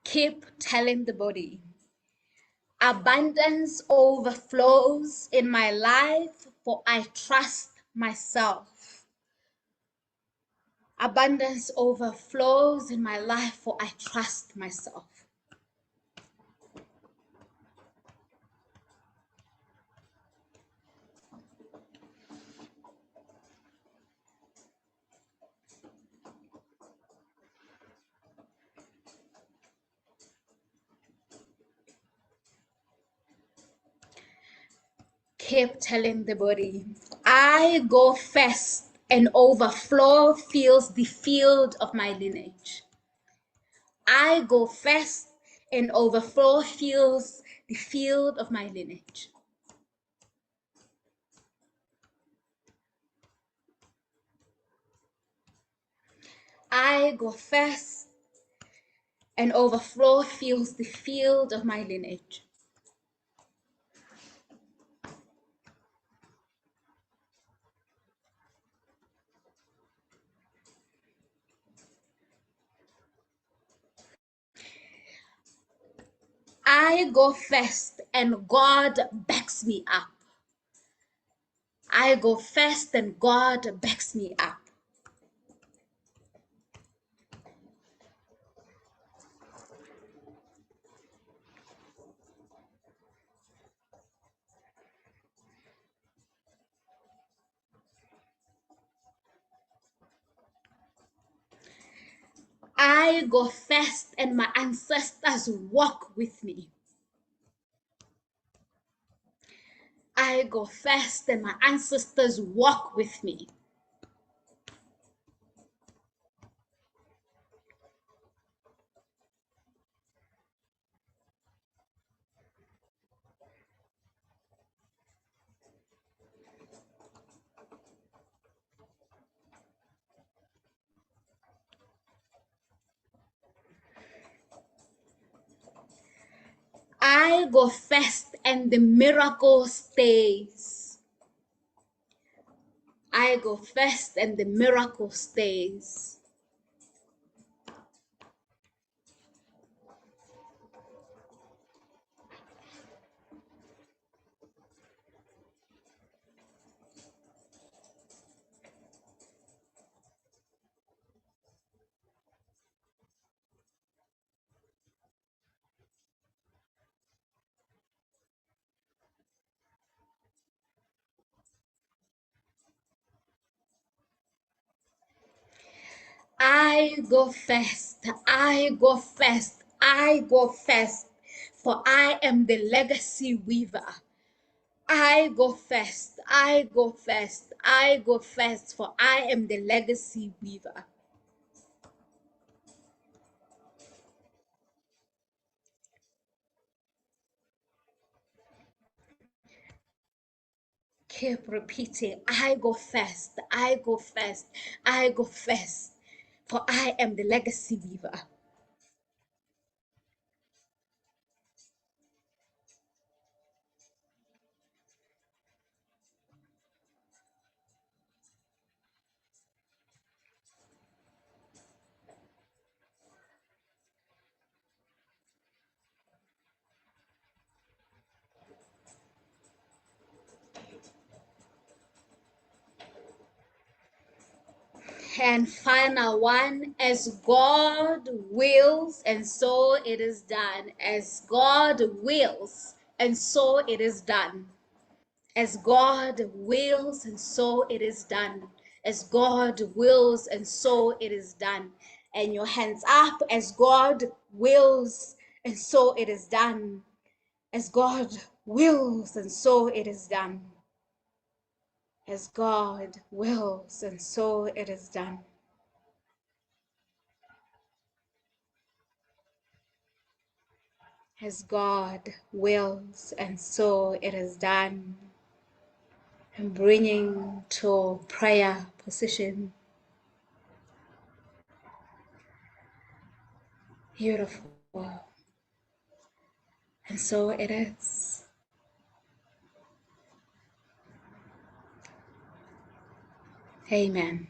Keep telling the body. Abundance overflows in my life, for I trust myself. Abundance overflows in my life, for I trust myself. Keep telling the body, I go first and overflow fills the field of my lineage. I go first and overflow fills the field of my lineage. I go first and overflow fills the field of my lineage. I go first and God backs me up. I go first and God backs me up. I go first and my ancestors walk with me. I go first and my ancestors walk with me. I go first and the miracle stays. I go first and the miracle stays. I go first, I go first, I go first, for I am the legacy weaver. I go first, I go first, I go first, for I am the legacy weaver. Keep repeating, I go first, I go first, I go first, for I am the legacy weaver. And final one, as God wills, and so it is done. As God wills, and so it is done. As God wills, and so it is done. As God wills, and so it is done. And your hands up, as God wills, and so it is done. As God wills, and so it is done. As God wills, and so it is done. As God wills, and so it is done. And bringing to prayer position. Beautiful. And so it is. Amen.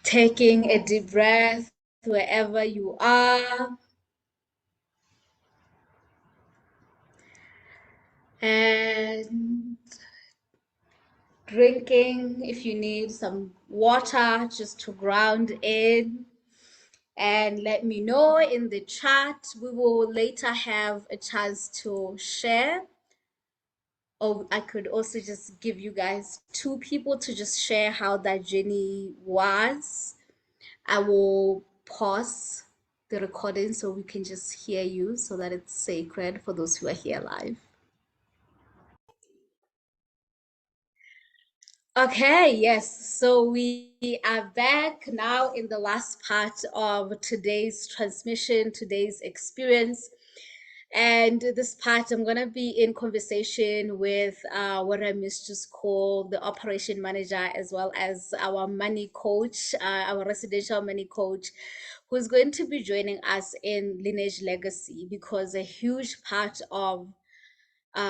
Taking a deep breath wherever you are. And drinking if you need some water just to ground in. And let me know in the chat. We will later have a chance to share. Or I could also just give you guys 2 people to just share how that journey was. I will pause the recording so we can just hear you so that it's sacred for those who are here live. Okay, yes. So we are back now in the last part of today's transmission, today's experience. And this part, I'm going to be in conversation with what I must just call the operation manager, as well as our money coach, our residential money coach, who's going to be joining us in Lineage Legacy, because a huge part of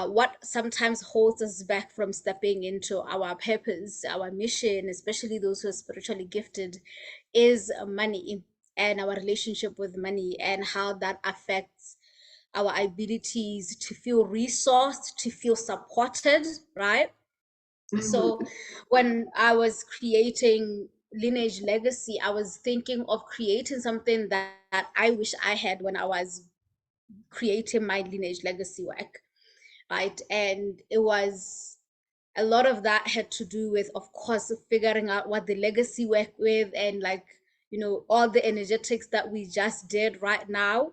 what sometimes holds us back from stepping into our purpose, our mission, especially those who are spiritually gifted, is money and our relationship with money and how that affects our abilities to feel resourced, to feel supported, right? So when I was creating Lineage Legacy, I was thinking of creating something that I wish I had when I was creating my Lineage Legacy work, right? And it was a lot of that had to do with, of course, figuring out what the legacy work with, and like, all the energetics that we just did right now,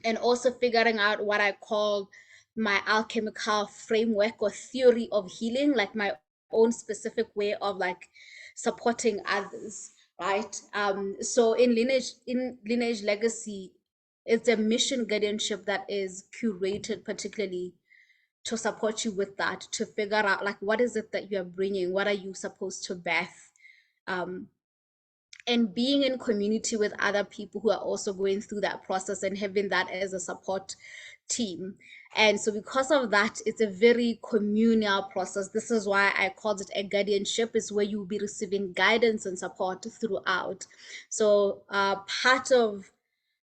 and also figuring out what I call my alchemical framework or theory of healing, like my own specific way of like supporting others, right? So in Lineage Legacy, it's a mission guardianship that is curated particularly to support you with that, to figure out like what is it that you're bringing, what are you supposed to birth, um, and being in community with other people who are also going through that process and having that as a support team. And so because of that, it's a very communal process. This is why I called it a guardianship, is where you'll be receiving guidance and support throughout. So part of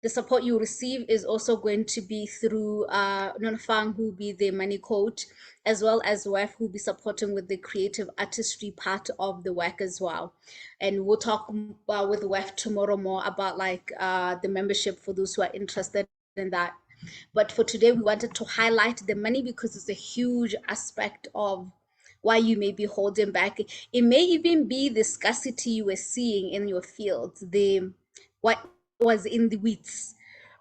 the support you receive is also going to be through Nonfang, who will be the money coach, as well as WEF, who will be supporting with the creative artistry part of the work as well. And we'll talk with WEF tomorrow more about like the membership for those who are interested in that. But for today, we wanted to highlight the money because it's a huge aspect of why you may be holding back. It may even be the scarcity you were seeing in your field, the what was in the weeds,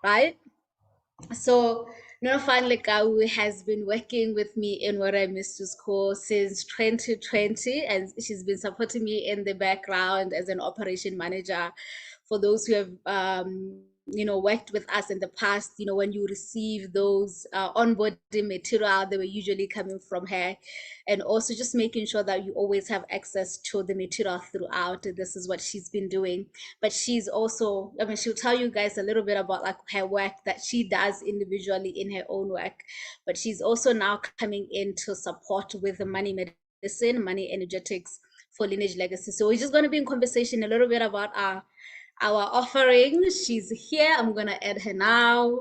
right? So Nonofan Lekau has been working with me in what I missed to school since 2020, and she's been supporting me in the background as an operation manager. For those who have worked with us in the past, when you receive those onboarding material, they were usually coming from her. And also just making sure that you always have access to the material throughout. This is what she's been doing. But she's also, I mean, she'll tell you guys a little bit about like her work that she does individually in her own work. But she's also now coming in to support with the money medicine, money energetics for Lineage Legacy. So we're just going to be in conversation a little bit about our offering. She's here. I'm going to add her now.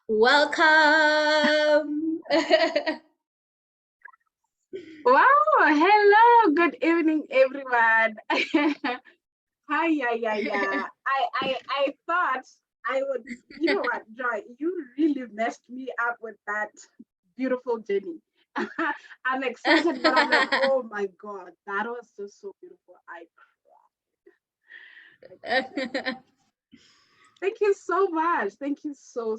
Welcome. hello, good evening, everyone. Hi, yeah. I thought I would, you know what, Joy, you really messed me up with that beautiful journey. I'm excited, but I'm like, oh my God, that was just so beautiful. I cried. Thank you so much. Thank you so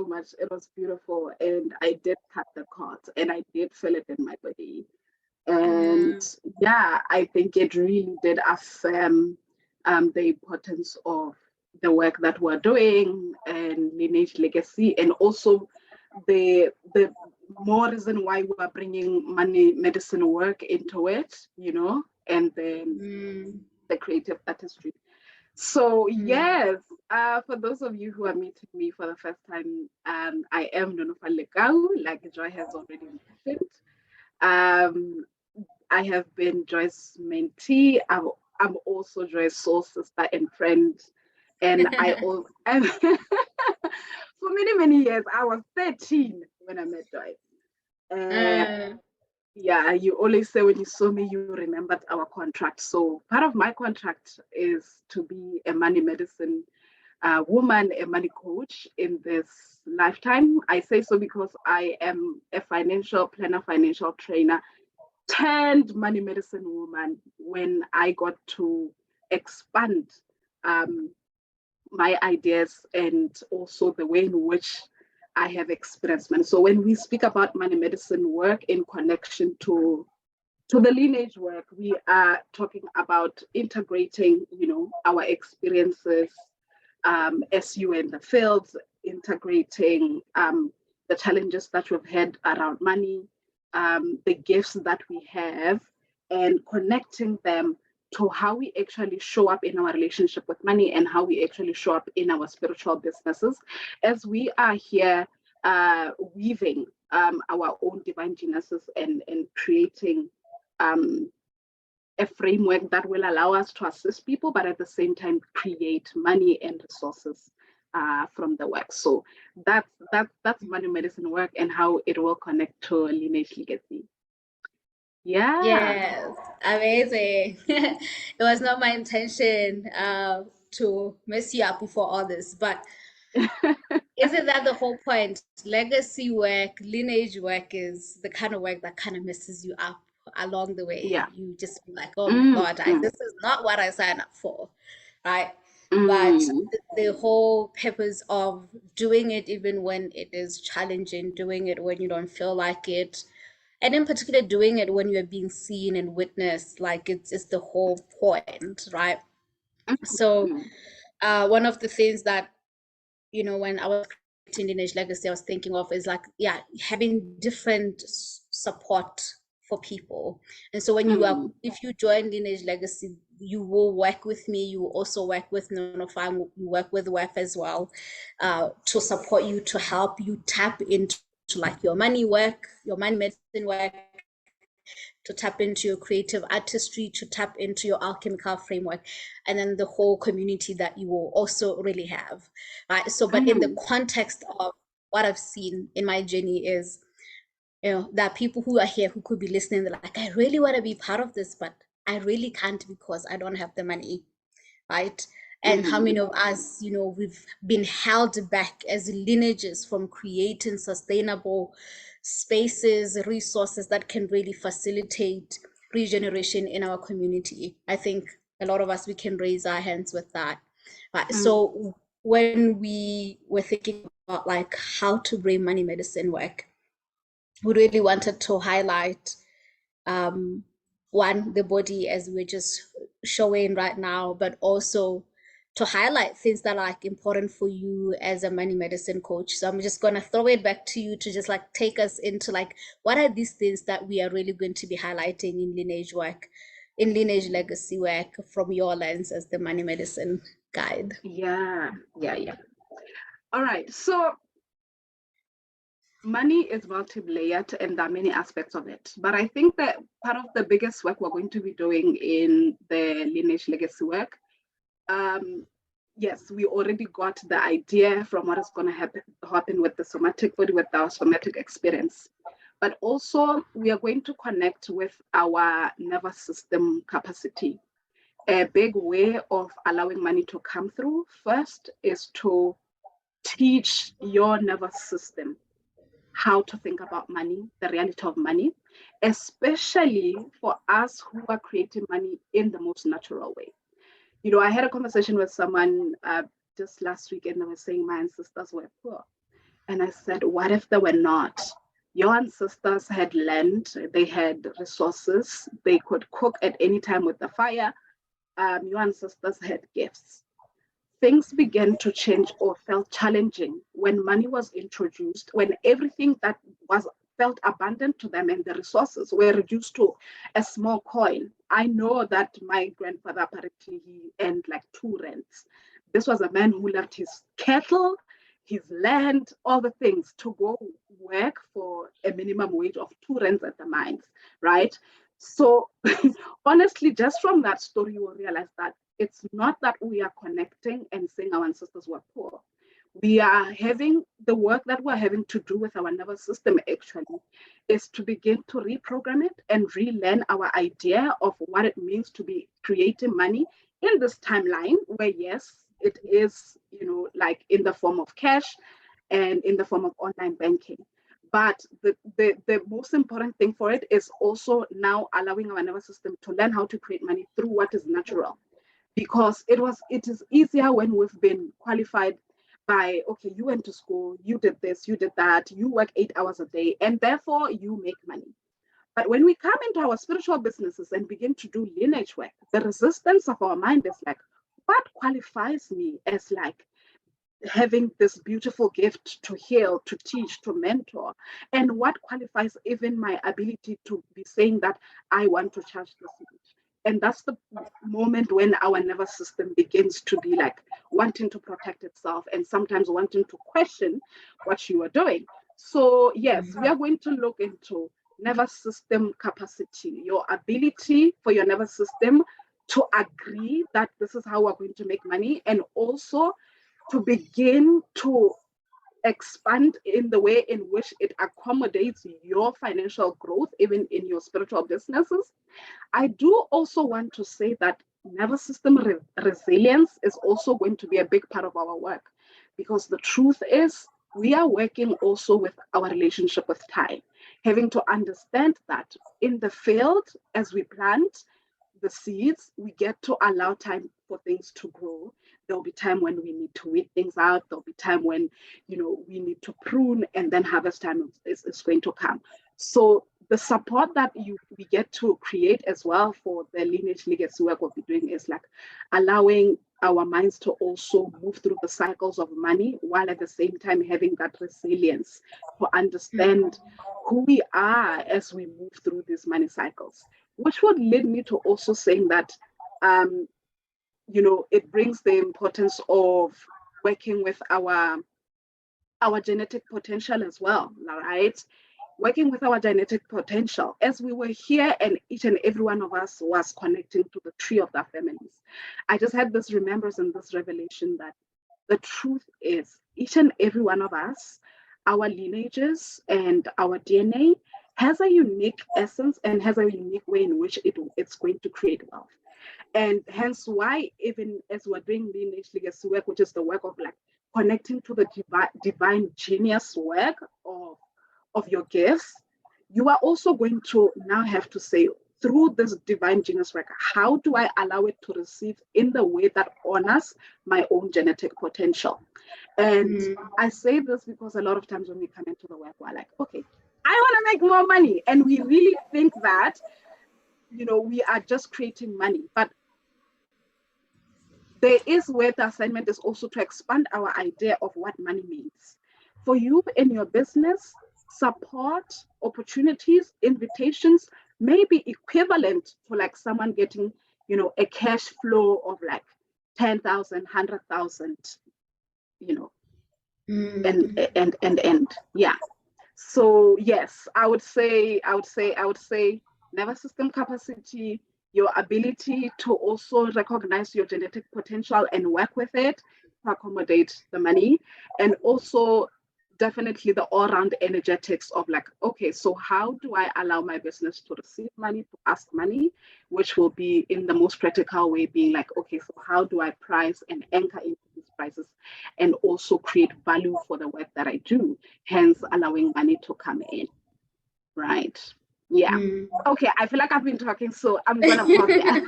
much. It was beautiful. And I did cut the cord and I did feel it in my body. And yeah, I think it really did affirm the importance of the work that we're doing and Lineage Legacy, and also the more reason why we're bringing money medicine work into it, and then the creative artistry. So yes, for those of you who are meeting me for the first time, I am Nonofa Legau, like Joy has already mentioned. I have been Joy's mentee. I'm also Joy's soul sister and friend. And and for many years, I was 13 when I met Joy. Yeah, you always say when you saw me, you remembered our contract. So part of my contract is to be a money medicine woman, a money coach in this lifetime. I say so because I am a financial planner, financial trainer, turned money medicine woman when I got to expand my ideas and also the way in which I have experienced money. So when we speak about money medicine work in connection to the lineage work, we are talking about integrating, our experiences as you in the fields, integrating the challenges that we've had around money, the gifts that we have, and connecting them to how we actually show up in our relationship with money and how we actually show up in our spiritual businesses as we are here weaving our own divine geniuses and creating a framework that will allow us to assist people, but at the same time create money and resources from the work. So that's money medicine work and how it will connect to Lineage Legacy. Yeah. Yes, amazing. It was not my intention to mess you up before all this, but isn't that the whole point? Legacy work, lineage work is the kind of work that kind of messes you up along the way. Yeah. You just be like, oh my God, this is not what I signed up for, right? But the whole purpose of doing it, even when it is challenging, doing it when you don't feel like it, and in particular doing it when you're being seen and witnessed, like it's the whole point, right? So one of the things that, when I was creating Lineage Legacy, I was thinking of is like, yeah, having different support for people. And so when if you join Lineage Legacy, you will work with me, you will also work with Nonofa, you work with WEF as well, to support you, to help you tap into like your money work, your money medicine work, to tap into your creative artistry, to tap into your alchemical framework, and then the whole community that you will also really have, right? So, but in the context of what I've seen in my journey is, there are people who are here who could be listening, they're like, I really want to be part of this, but I really can't because I don't have the money, right? And how many of us, we've been held back as lineages from creating sustainable spaces, resources that can really facilitate regeneration in our community. I think a lot of us, we can raise our hands with that. Right? So when we were thinking about like how to bring money medicine work, we really wanted to highlight one, the body as we're just showing right now, but also to highlight things that are like important for you as a money medicine coach. So I'm just going to throw it back to you to just like take us into like, what are these things that we are really going to be highlighting in lineage work, in lineage legacy work from your lens as the money medicine guide? Yeah. All right. So money is multi-layered and there are many aspects of it. But I think that part of the biggest work we're going to be doing in the Lineage Legacy work, yes, we already got the idea from what is going to happen with the somatic body, with our somatic experience. but also we are going to connect with our nervous system capacity. A big way of allowing money to come through first is to teach your nervous system how to think about money, the reality of money, especially for us who are creating money in the most natural way. You know, I had a conversation with someone just last week, and they were saying my ancestors were poor. And I said, what if they were not? Your ancestors had land, they had resources, they could cook at any time with the fire. Your ancestors had gifts. Things began to change or felt challenging when money was introduced, when everything that was felt abundant to them and the resources were reduced to a small coin. I know that my grandfather apparently he earned like 2 rents. This was a man who left his cattle, his land, all the things to go work for a minimum wage of 2 rents at the mines, right? So honestly, just from that story, you will realize that it's not that we are connecting and saying our ancestors were poor. We are having the work that we're having to do with our nervous system actually is to begin to reprogram it and relearn our idea of what it means to be creating money in this timeline where, yes, it is, you know, like in the form of cash and in the form of online banking. But the most important thing for it is also now allowing our nervous system to learn how to create money through what is natural. Because it is easier when we've been qualified by, okay, you went to school, you did this, you did that, you work 8 hours a day, and therefore you make money. But when we come into our spiritual businesses and begin to do lineage work, the resistance of our mind is like, what qualifies me as like having this beautiful gift to heal, to teach, to mentor? And what qualifies even my ability to be saying that I want to charge this much? And that's the moment when our nervous system begins to be like wanting to protect itself and sometimes wanting to question what you are doing. So, yes, we are going to look into nervous system capacity, your ability for your nervous system to agree that this is how we're going to make money, and also to begin to expand in the way in which it accommodates your financial growth, even in your spiritual businesses. I do also want to say that nervous system resilience is also going to be a big part of our work, because the truth is we are working also with our relationship with time, having to understand that in the field, as we plant the seeds, we get to allow time for things to grow. There'll be time when we need to weed things out. There'll be time when, you know, we need to prune, and then harvest time is going to come. So the support that we get to create as well for the Lineage Legacy work we'll be doing is like allowing our minds to also move through the cycles of money, while at the same time having that resilience to understand who we are as we move through these money cycles, which would lead me to also saying that, you know, it brings the importance of working with our genetic potential as well, right? Working with our genetic potential. As we were here and each and every one of us was connecting to the tree of their families, I just had this remembrance and this revelation that the truth is each and every one of us, our lineages and our DNA has a unique essence and has a unique way in which it's going to create wealth. And hence why, even as we're doing Lineage Legacy work, which is the work of like connecting to the divine genius work of your gifts, you are also going to now have to say, through this divine genius work, how do I allow it to receive in the way that honors my own genetic potential? And I say this because a lot of times when we come into the work, we're like, okay, I want to make more money. And we really think that, you know, we are just creating money. But there is where the assignment is also to expand our idea of what money means. For you in your business, support, opportunities, invitations may be equivalent to like someone getting, you know, a cash flow of like 10,000, 100,000, you know, and yeah. So yes, I would say nervous system capacity, your ability to also recognize your genetic potential and work with it to accommodate the money, and also definitely the all-round energetics of like, okay, so how do I allow my business to receive money, to ask money, which will be in the most practical way being like, okay, so how do I price and anchor into these prices and also create value for the work that I do, hence allowing money to come in, right? Yeah. Okay, I feel like I've been talking, so I'm gonna pause there.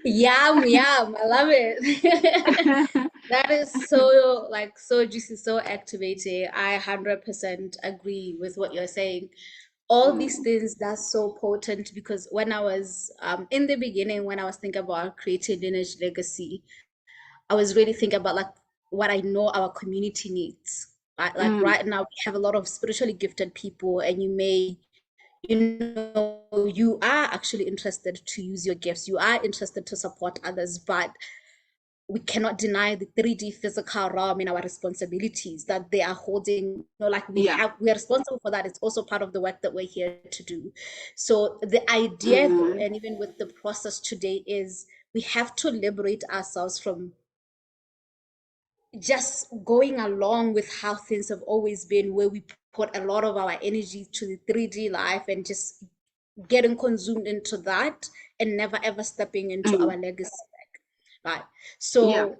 Yum, yum. I love it. That is so like so juicy, so activating. I 100% agree with what you're saying. All these things that's so potent because when I was in the beginning, when I was thinking about creating Lineage Legacy, I was really thinking about like what I know our community needs. Like right now, we have a lot of spiritually gifted people, and you know, you are actually interested to use your gifts. You are interested to support others, but we cannot deny the 3D physical realm in our responsibilities that they are holding. You know, like we are responsible for that. It's also part of the work that we're here to do. So the idea though, and even with the process today is we have to liberate ourselves from just going along with how things have always been, where we put a lot of our energy to the 3D life and just getting consumed into that and never ever stepping into our legacy. Right. So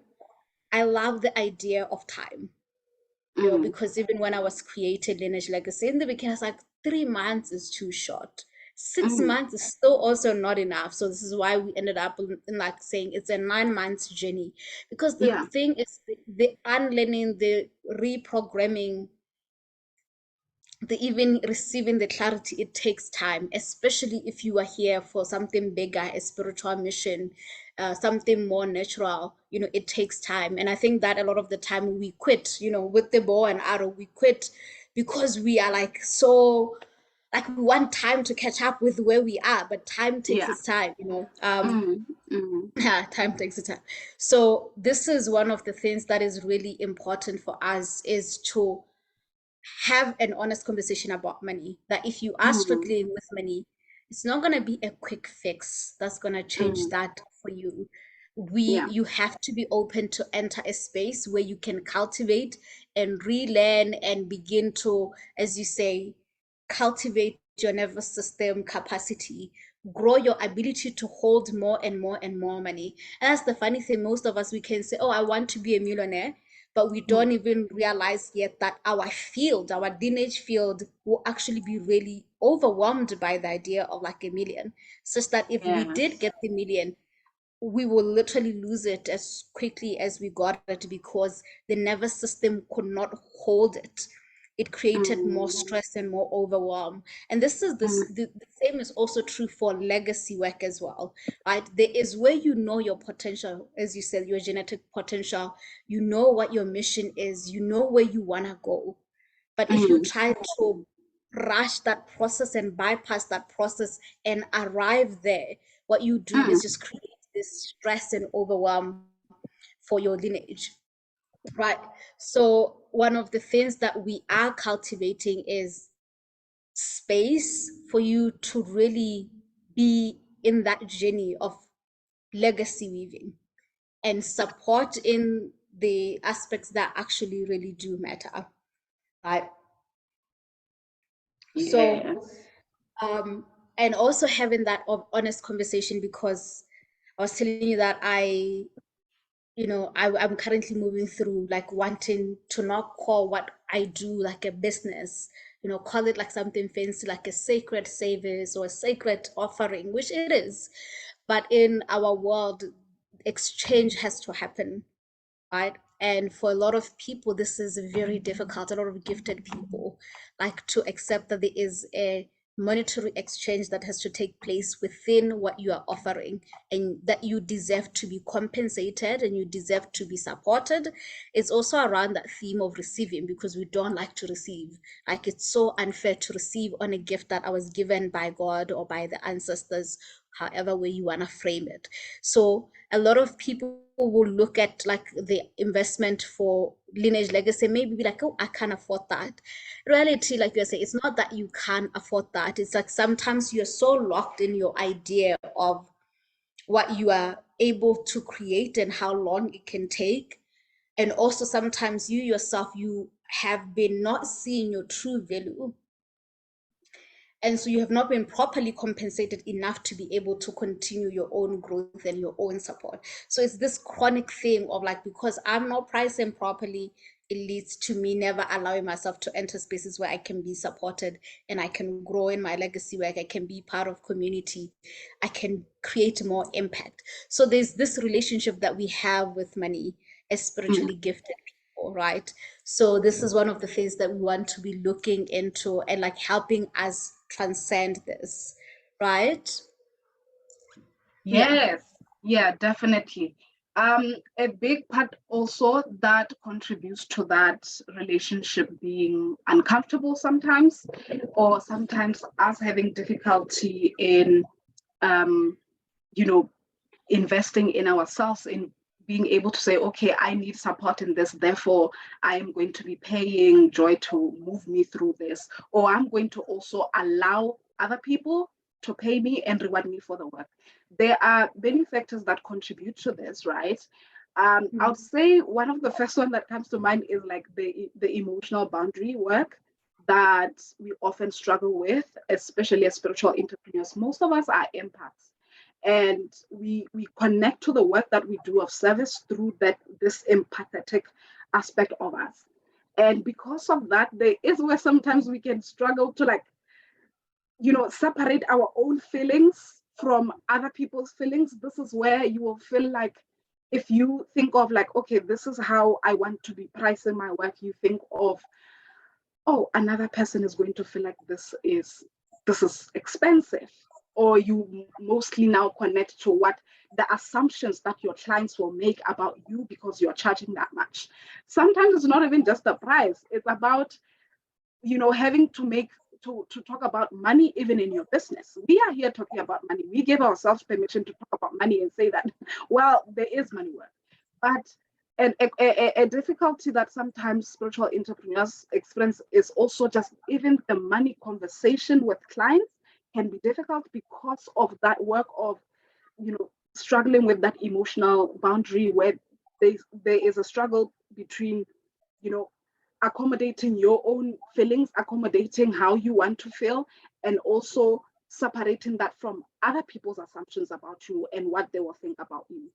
I love the idea of time, you know, because even when I was creating Lineage Legacy in the beginning, I was like, 3 months is too short. 6 months is still also not enough. So this is why we ended up in like saying it's a 9 months journey. Because the thing is the unlearning, the reprogramming, the even receiving the clarity, it takes time, especially if you are here for something bigger, a spiritual mission, something more natural. You know, it takes time. And I think that a lot of the time we quit, you know, with the bow and arrow, we quit because we are like so like we want time to catch up with where we are, but time takes its time, you know. Yeah, time takes its time. So this is one of the things that is really important for us is to have an honest conversation about money. That if you are struggling with money, it's not going to be a quick fix that's going to change that for you. You have to be open to enter a space where you can cultivate and relearn and begin to, as you say, cultivate your nervous system capacity, grow your ability to hold more and more and more money. And that's the funny thing. Most of us, we can say, oh, I want to be a millionaire, but we don't even realize yet that our field, our lineage field, will actually be really overwhelmed by the idea of like a million, such that if we did get the million, we will literally lose it as quickly as we got it because the nervous system could not hold it. It created more stress and more overwhelm. And the same is also true for legacy work as well, right? There is where you know your potential, as you said, your genetic potential, you know what your mission is, you know where you want to go. But if you try to rush that process and bypass that process and arrive there, what you do is just create this stress and overwhelm for your lineage, right? So one of the things that we are cultivating is space for you to really be in that journey of legacy weaving and support in the aspects that actually really do matter, right? So and also having that honest conversation because I was telling you that I'm currently moving through like wanting to not call what I do like a business, you know, call it like something fancy, like a sacred service or a sacred offering, which it is. But in our world, exchange has to happen, right? And for a lot of people, this is very difficult. A lot of gifted people like to accept that there is a monetary exchange that has to take place within what you are offering and that you deserve to be compensated and you deserve to be supported. It's also around that theme of receiving because we don't like to receive. Like it's so unfair to receive on a gift that I was given by God or by the ancestors, however way you want to frame it. So a lot of people will look at like the investment for Lineage Legacy, maybe be like, oh, I can't afford that. Reality, like you say, it's not that you can't afford that. It's like sometimes you're so locked in your idea of what you are able to create and how long it can take. And also sometimes you yourself, you have been not seeing your true value, and so you have not been properly compensated enough to be able to continue your own growth and your own support. So it's this chronic thing of like, because I'm not pricing properly, it leads to me never allowing myself to enter spaces where I can be supported and I can grow in my legacy, where I can be part of community, I can create more impact. So there's this relationship that we have with money as Mm. spiritually gifted people, right? So this is one of the things that we want to be looking into and like helping us transcend this, right? Yeah. Yes, yeah, definitely. A big part also that contributes to that relationship being uncomfortable sometimes, or sometimes us having difficulty in, um, you know, investing in ourselves, in being able to say, okay, I need support in this, therefore I am going to be paying Joy to move me through this, or I'm going to also allow other people to pay me and reward me for the work. There are many factors that contribute to this, right? I would Mhm. say one of the first one that comes to mind is like the emotional boundary work that we often struggle with, especially as spiritual entrepreneurs. Most of us are empaths, and we connect to the work that we do of service through this empathetic aspect of us. And because of that, there is where sometimes we can struggle to, like, separate our own feelings from other people's feelings. This is where you will feel like, if you think of like, okay, this is how I want to be pricing my work, you think of, oh, another person is going to feel like this is expensive, or you mostly now connect to what the assumptions that your clients will make about you because you're charging that much. Sometimes it's not even just the price, it's about having to make to talk about money even in your business. We are here talking about money. We give ourselves permission to talk about money and say that, well, there is money work. But a difficulty that sometimes spiritual entrepreneurs experience is also just even the money conversation with clients can be difficult because of that work of struggling with that emotional boundary, where there is a struggle between you know accommodating your own feelings, accommodating how you want to feel, and also separating that from other people's assumptions about you and what they will think about you.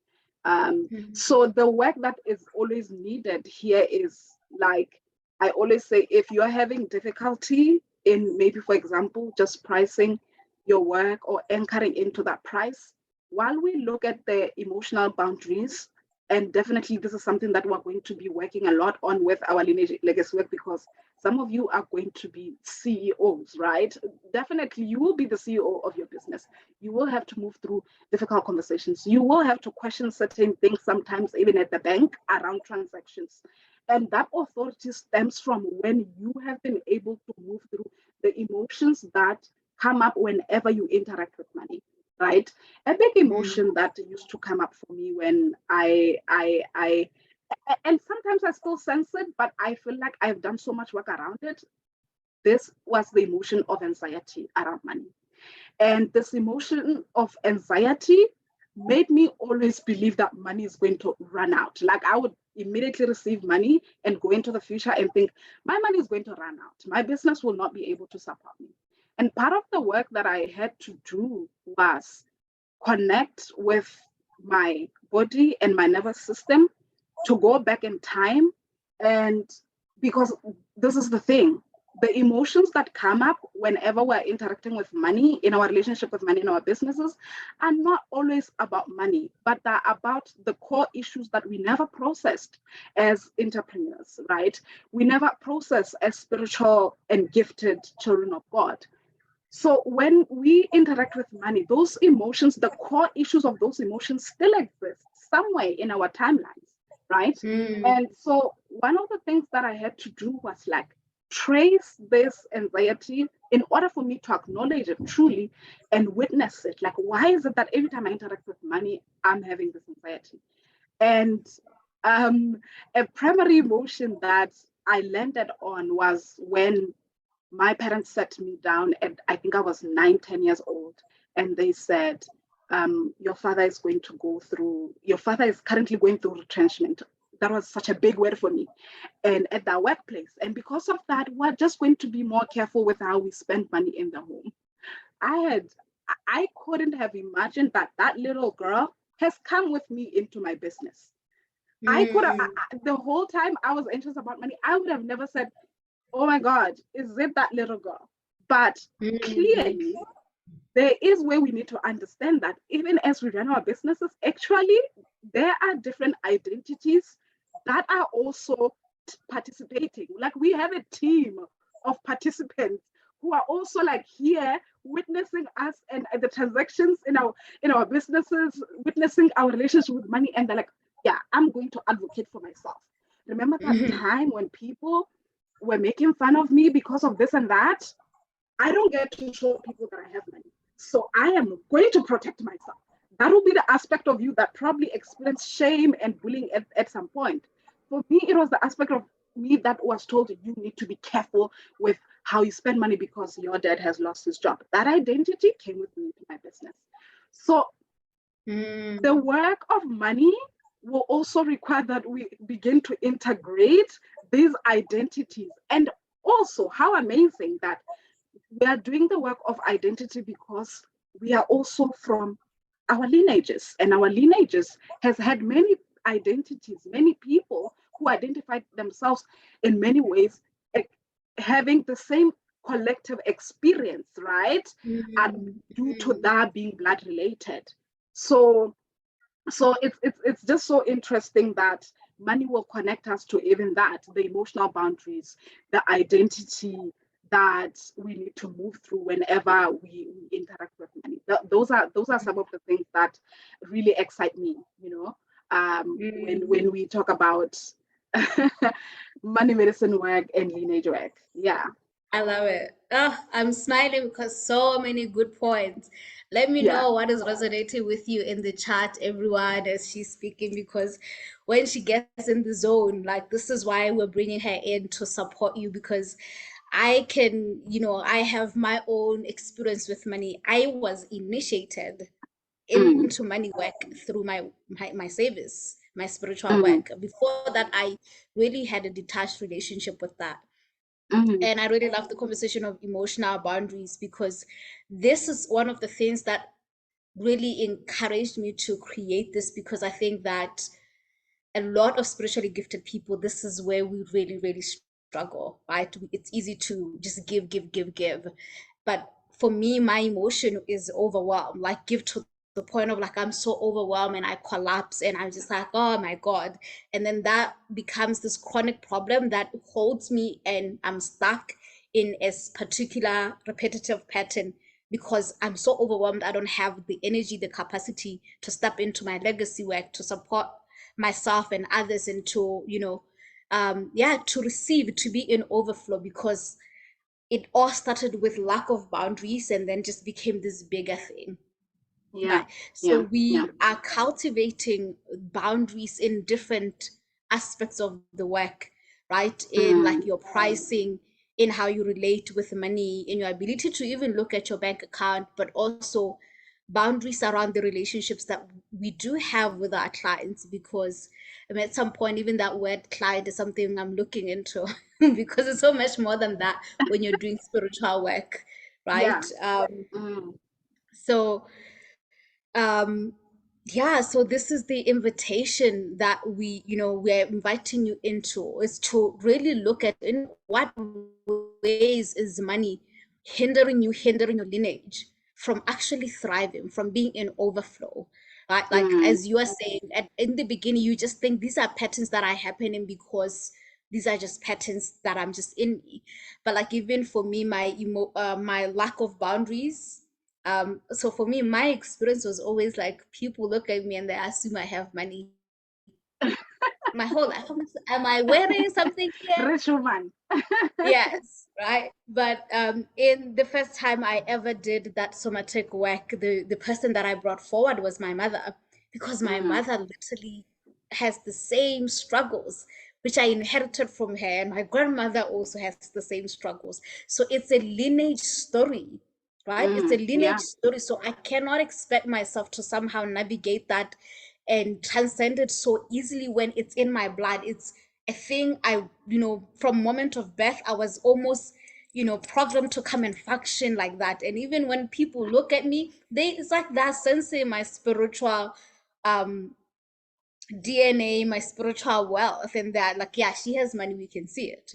Mhm. So the work that is always needed here is, like I always say, if you're having difficulty in, maybe for example, just pricing your work or anchoring into that price, while we look at the emotional boundaries, and definitely this is something that we're going to be working a lot on with our Lineage Legacy work, because some of you are going to be CEOs, right? Definitely you will be the CEO of your business. You will have to move through difficult conversations. You will have to question certain things, sometimes even at the bank, around transactions. And that authority stems from when you have been able to move through the emotions that come up whenever you interact with money, right? A big Mhm. emotion that used to come up for me when and sometimes I still sense it, but I feel like I've done so much work around it. This was the emotion of anxiety around money. And this emotion of anxiety made me always believe that money is going to run out. Like, I would immediately receive money and go into the future and think, my money is going to run out. My business will not be able to support me. And part of the work that I had to do was connect with my body and my nervous system to go back in time. And because this is the thing, the emotions that come up whenever we're interacting with money, in our relationship with money in our businesses, are not always about money, but they're about the core issues that we never processed as entrepreneurs, right? We never process as spiritual and gifted children of God. So when we interact with money, those emotions, the core issues of those emotions still exist somewhere in our timelines, right? Mm. And so one of the things that I had to do was like trace this anxiety in order for me to acknowledge it truly and witness it. Like, why is it that every time I interact with money, I'm having this anxiety? And um, a primary emotion that I landed on was when my parents sat me down, and I think I was 9, 10 years old, and they said, your father is currently going through retrenchment. that was such a big word for me, and at the workplace. And because of that, we're just going to be more careful with how we spend money in the home. I couldn't have imagined that that little girl has come with me into my business. I could have, the whole time I was anxious about money, I would have never said, oh my God, is it that little girl? But clearly, there is where we need to understand that even as we run our businesses, actually, there are different identities that are also participating. Like we have a team of participants who are also like here witnessing us and the transactions in our businesses, witnessing our relationship with money, and they're like, yeah, I'm going to advocate for myself. Remember that time when people were making fun of me because of this and that? I don't get to show people that I have money. So I am going to protect myself. That will be the aspect of you that probably experienced shame and bullying at some point. For me, it was the aspect of me that was told you need to be careful with how you spend money because your dad has lost his job. That identity came with me into my business. So the work of money will also require that we begin to integrate these identities. And also, how amazing that we are doing the work of identity because we are also from our lineages, and our lineages has had many identities, many people who identified themselves in many ways, having the same collective experience, right? And due to that being blood related. So it's just so interesting that money will connect us to even that, the emotional boundaries, the identity that we need to move through whenever we interact with money. Those are some of the things that really excite me, you know, when we talk about money medicine work and lineage work. Yeah. I love it. Oh, I'm smiling because so many good points. Let me Yeah. know what is resonating with you in the chat, everyone, as she's speaking, because when she gets in the zone, like this is why we're bringing her in to support you because I can, I have my own experience with money. I was initiated into money work through my service, my spiritual work. Before that, I really had a detached relationship with that. And I really love the conversation of emotional boundaries because this is one of the things that really encouraged me to create this because I think that a lot of spiritually gifted people, this is where we really, really struggle, right? It's easy to just give, give, give, give. But for me, my emotion is overwhelmed, like give to the point of like I'm so overwhelmed and I collapse and I'm just like, oh my God. And then that becomes this chronic problem that holds me and I'm stuck in a particular repetitive pattern because I'm so overwhelmed. I don't have the energy, the capacity to step into my legacy work to support myself and others and to to receive, to be in overflow because it all started with lack of boundaries and then just became this bigger thing. Yeah. Right. So we are cultivating boundaries in different aspects of the work, right? In like your pricing, in how you relate with money, in your ability to even look at your bank account, but also boundaries around the relationships that we do have with our clients. Because I mean, at some point, even that word client is something I'm looking into because it's so much more than that when you're doing spiritual work, Yeah. right? So yeah, so this is the invitation that we're inviting you into is to really look at in what ways is money hindering your lineage from actually thriving, from being in overflow. Right? Like as you are saying, in the beginning, you just think these are patterns that are happening because these are just patterns that I'm just in me. But like even for me, my lack of boundaries, so for me, my experience was always like people look at me and they assume I have money. My whole life, am I wearing something here? Rich woman. Yes, right. But in the first time I ever did that somatic work, the person that I brought forward was my mother, because my mother literally has the same struggles, which I inherited from her, and my grandmother also has the same struggles. So it's a lineage story, right? It's a lineage Yeah. story. So I cannot expect myself to somehow navigate that and transcend it so easily when it's in my blood. It's a thing I, from moment of birth, I was almost, programmed to come and function like that. And even when people look at me, it's like they're sensing my spiritual DNA, my spiritual wealth, and that, like, yeah, she has money, we can see it.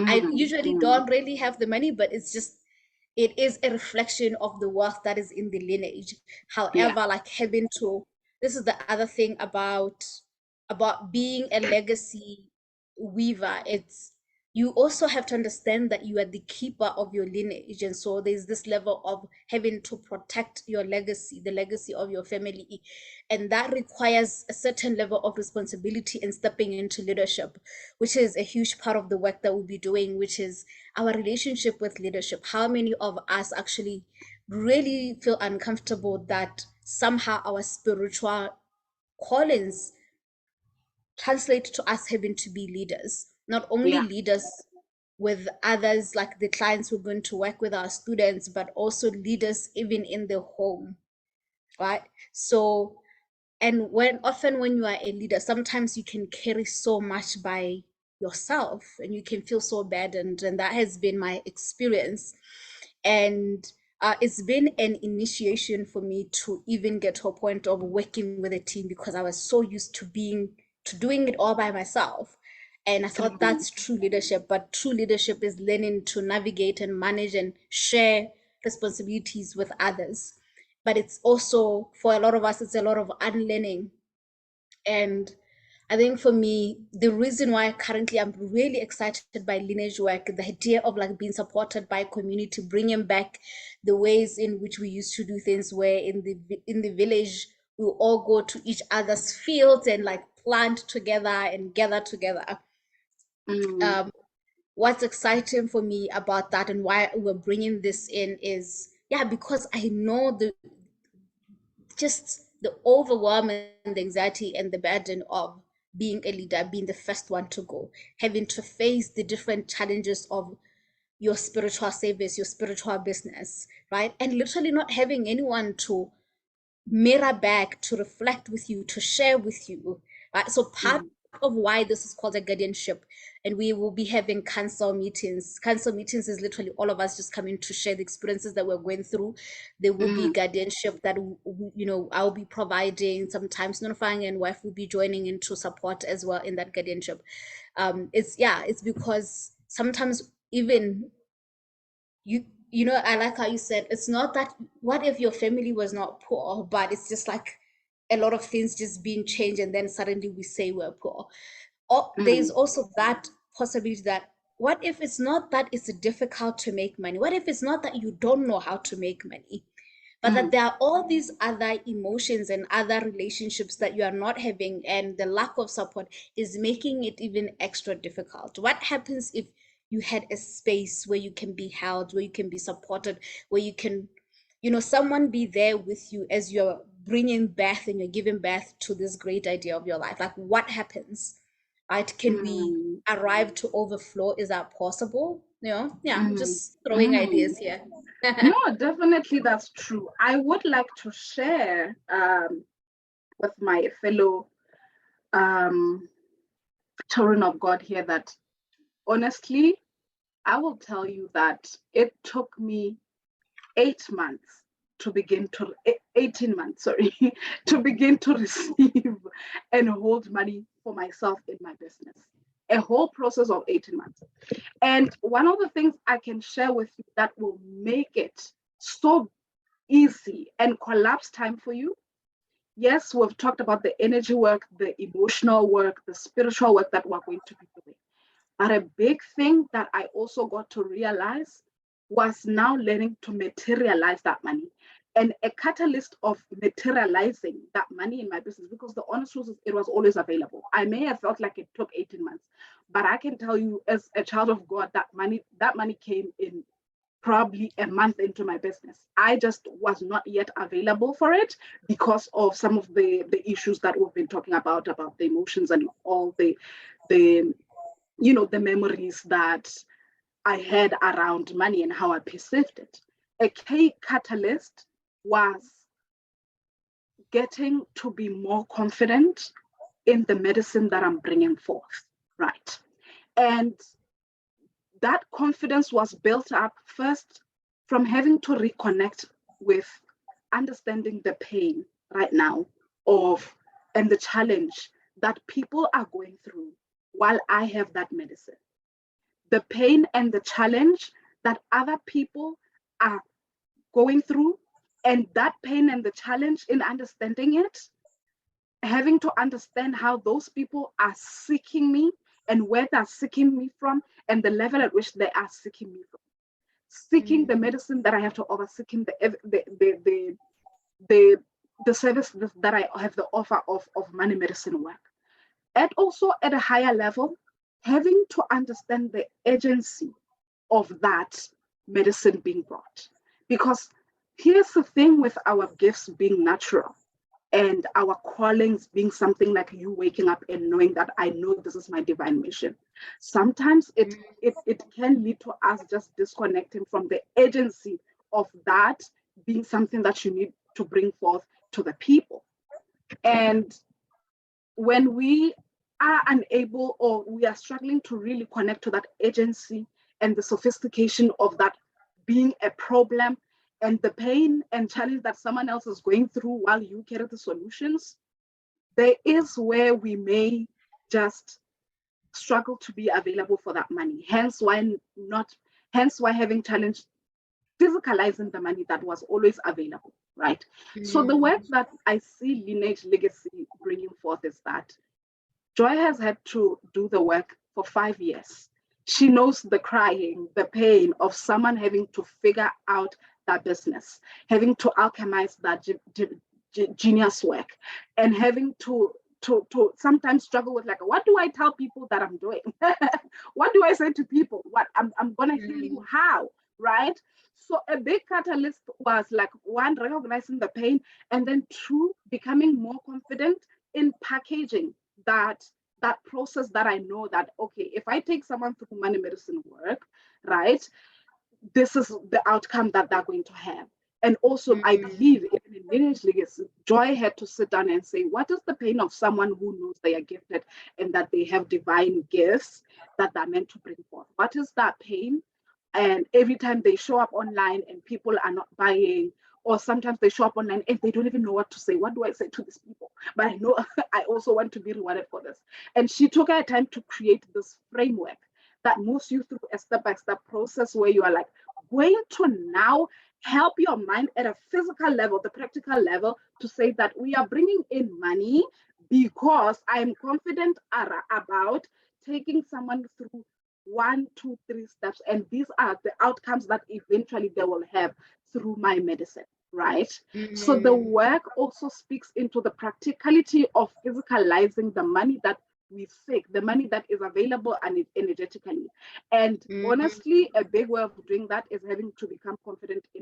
I Mm, usually mm, don't really have the money, but it is a reflection of the wealth that is in the lineage. yeah. However, like having to, this is the other thing about being a legacy weaver. It's, you also have to understand that you are the keeper of your lineage. And so there's this level of having to protect your legacy, the legacy of your family. And that requires a certain level of responsibility and stepping into leadership, which is a huge part of the work that we'll be doing, which is our relationship with leadership. How many of us actually really feel uncomfortable that somehow our spiritual callings translate to us having to be leaders, not only Yeah. leaders with others, like the clients we're going to work with, our students, but also leaders even in the home, right? So, and when you are a leader, sometimes you can carry so much by yourself and you can feel so burdened. And that has been my experience. And it's been an initiation for me to even get to a point of working with a team, because I was so used to doing it all by myself. And I thought Mm, that's true leadership. But true leadership is learning to navigate and manage and share responsibilities with others. But it's also, for a lot of us, it's a lot of unlearning. And I think for me, the reason why currently I'm really excited by lineage work, the idea of like being supported by community, bringing back the ways in which we used to do things, where in the village we all go to each other's fields and like plant together and gather together. mm, Um, what's exciting for me about that and why we're bringing this in is, yeah, because I know the overwhelm and the anxiety and the burden of being a leader, being the first one to go, having to face the different challenges of your spiritual service, your spiritual business, right? And literally not having anyone to mirror back, to reflect with you, to share with you, right? So part mm, of why this is called a guardianship, and we will be having council meetings. Council meetings is literally all of us just coming to share the experiences that we're going through. There will be mm, guardianship that I'll be providing, sometimes notifying, and wife will be joining in to support as well in that guardianship. It's because sometimes even I like how you said, it's not that, what if your family was not poor, but it's just like a lot of things just being changed and then suddenly we say we're poor. Or there's mm, also that possibility that, what if it's not that it's difficult to make money? What if it's not that you don't know how to make money, but that mm, there are all these other emotions and other relationships that you are not having, and the lack of support is making it even extra difficult? What happens if you had a space where you can be held, where you can be supported, where you can, someone be there with you as you're bringing birth and you're giving birth to this great idea of your life? Like, what happens, right? Can we mm, arrive to overflow? Is that possible? Yeah, mm, just throwing mm. ideas here. No, definitely that's true. I would like to share with my fellow um, children of God here that honestly, I will tell you that it took me 8 months to begin to 18 months, sorry, to begin to receive and hold money for myself in my business. A whole process of 18 months. And one of the things I can share with you that will make it so easy and collapse time for you. Yes, we've talked about the energy work, the emotional work, the spiritual work that we're going to be doing. But a big thing that I also got to realize was now learning to materialize that money. And a catalyst of materializing that money in my business, because the honest truth is it was always available. I may have felt like it took 18 months, but I can tell you as a child of God, that money came in probably a month into my business. I just was not yet available for it because of some of the issues that we've been talking about the emotions and all the the memories that I had around money and how I perceived it. A key catalyst was getting to be more confident in the medicine that I'm bringing forth, right? And that confidence was built up first from having to reconnect with understanding the pain right now of and the challenge that people are going through while I have that medicine. The pain and the challenge that other people are going through, and that pain and the challenge in understanding it, having to understand how those people are seeking me and where they're seeking me from, and the level at which they are seeking me from. Seeking the medicine that I have to offer, seeking the service that I have the offer of money medicine work. And also at a higher level, having to understand the agency of that medicine being brought. Because here's the thing with our gifts being natural and our callings being something like you waking up and knowing that I know this is my divine mission. Sometimes it can lead to us just disconnecting from the agency of that being something that you need to bring forth to the people. And when we are unable or we are struggling to really connect to that agency and the sophistication of that being a problem and the pain and challenge that someone else is going through while you carry the solutions, there is where we may just struggle to be available for that money. Hence why having challenge physicalizing the money that was always available, right? So the work that I see Lineage Legacy bringing forth is that Joy has had to do the work for 5 years. She knows the crying, the pain of someone having to figure out that business, having to alchemize that genius work, and having to sometimes struggle with like, what do I tell people that I'm doing? What do I say to people? What I'm gonna heal you how, right? So a big catalyst was like, one, recognizing the pain, and then two, becoming more confident in packaging that process that I know that, okay, if I take someone through money medicine work, right, this is the outcome that they're going to have. And also, I believe even in Lineage Legacy, Joy had to sit down and say, what is the pain of someone who knows they are gifted and that they have divine gifts that they're meant to bring forth? What is that pain? And every time they show up online and people are not buying, or sometimes they show up online and they don't even know what to say. What do I say to these people? But I know I also want to be rewarded for this. And she took her time to create this framework that moves you through a step-by-step process where you are like going to now help your mind at a physical level, the practical level, to say that we are bringing in money because I am confident about taking someone through 1, 2, 3 steps, and these are the outcomes that eventually they will have through my medicine, right? So the work also speaks into the practicality of physicalizing the money that we seek, the money that is available and energetically. And honestly, a big way of doing that is having to become confident in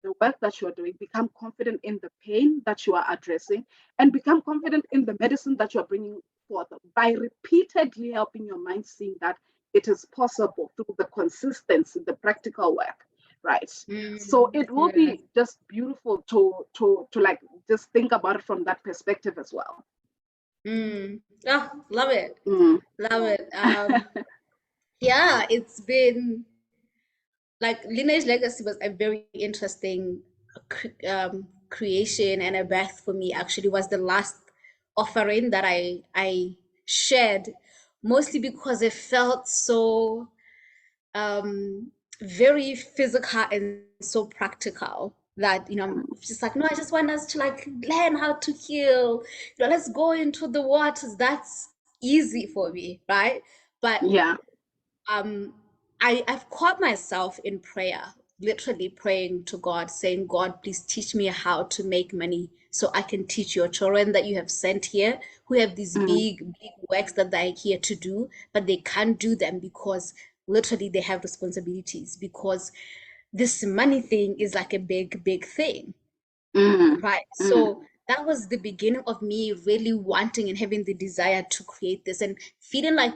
the work that you are doing, become confident in the pain that you are addressing, and become confident in the medicine that you are bringing forth by repeatedly helping your mind seeing that it is possible through the consistency, the practical work, right? So it will be just beautiful to like just think about it from that perspective as well. Oh, love it. Love it. Yeah, it's been like Lineage Legacy was a very interesting creation and a birth for me. Actually, was the last offering that I shared, mostly because it felt so very physical and so practical that I'm just like, no, I just want us to like learn how to heal. Let's go into the waters. That's easy for me, right? But Yeah. I've caught myself in prayer, literally praying to God, saying, God, please teach me how to make money so I can teach your children that you have sent here, who have these big works that they're here to do, but they can't do them because literally they have responsibilities, because this money thing is like a big thing, right? So that was the beginning of me really wanting and having the desire to create this and feeling like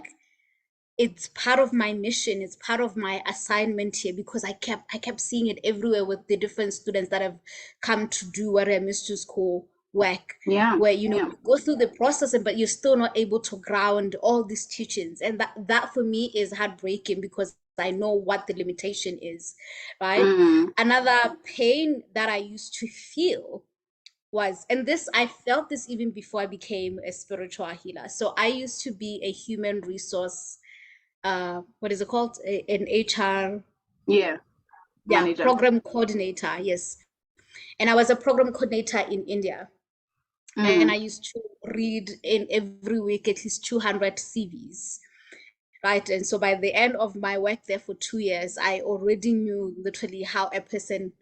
it's part of my mission, it's part of my assignment here, because I kept seeing it everywhere with the different students that have come to do what I missed to school work, Yeah. where you Yeah. go through the process, but you're still not able to ground all these teachings. And that for me is heartbreaking, because I know what the limitation is, right? Mm. Another pain that I used to feel was, and this, I felt this even before I became a spiritual healer. So I used to be a human resource, what is it called? An HR, Yeah. yeah, Manager. program coordinator. Yes. And I was a program coordinator in India. And I Mm. used to read in every week at least 200 CVs, right? And so by the end of my work there for 2 years, I already knew literally how a person,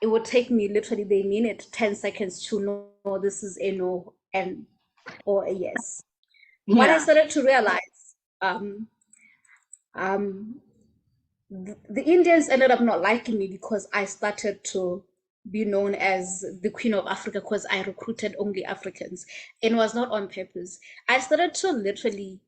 it would take me literally the minute 10 seconds to know this is a no and or a yes. What I Yeah. started to realize, um, um, the Indians ended up not liking me because I started to be known as the Queen of Africa, because I recruited only Africans, and it was not on purpose. I started to literally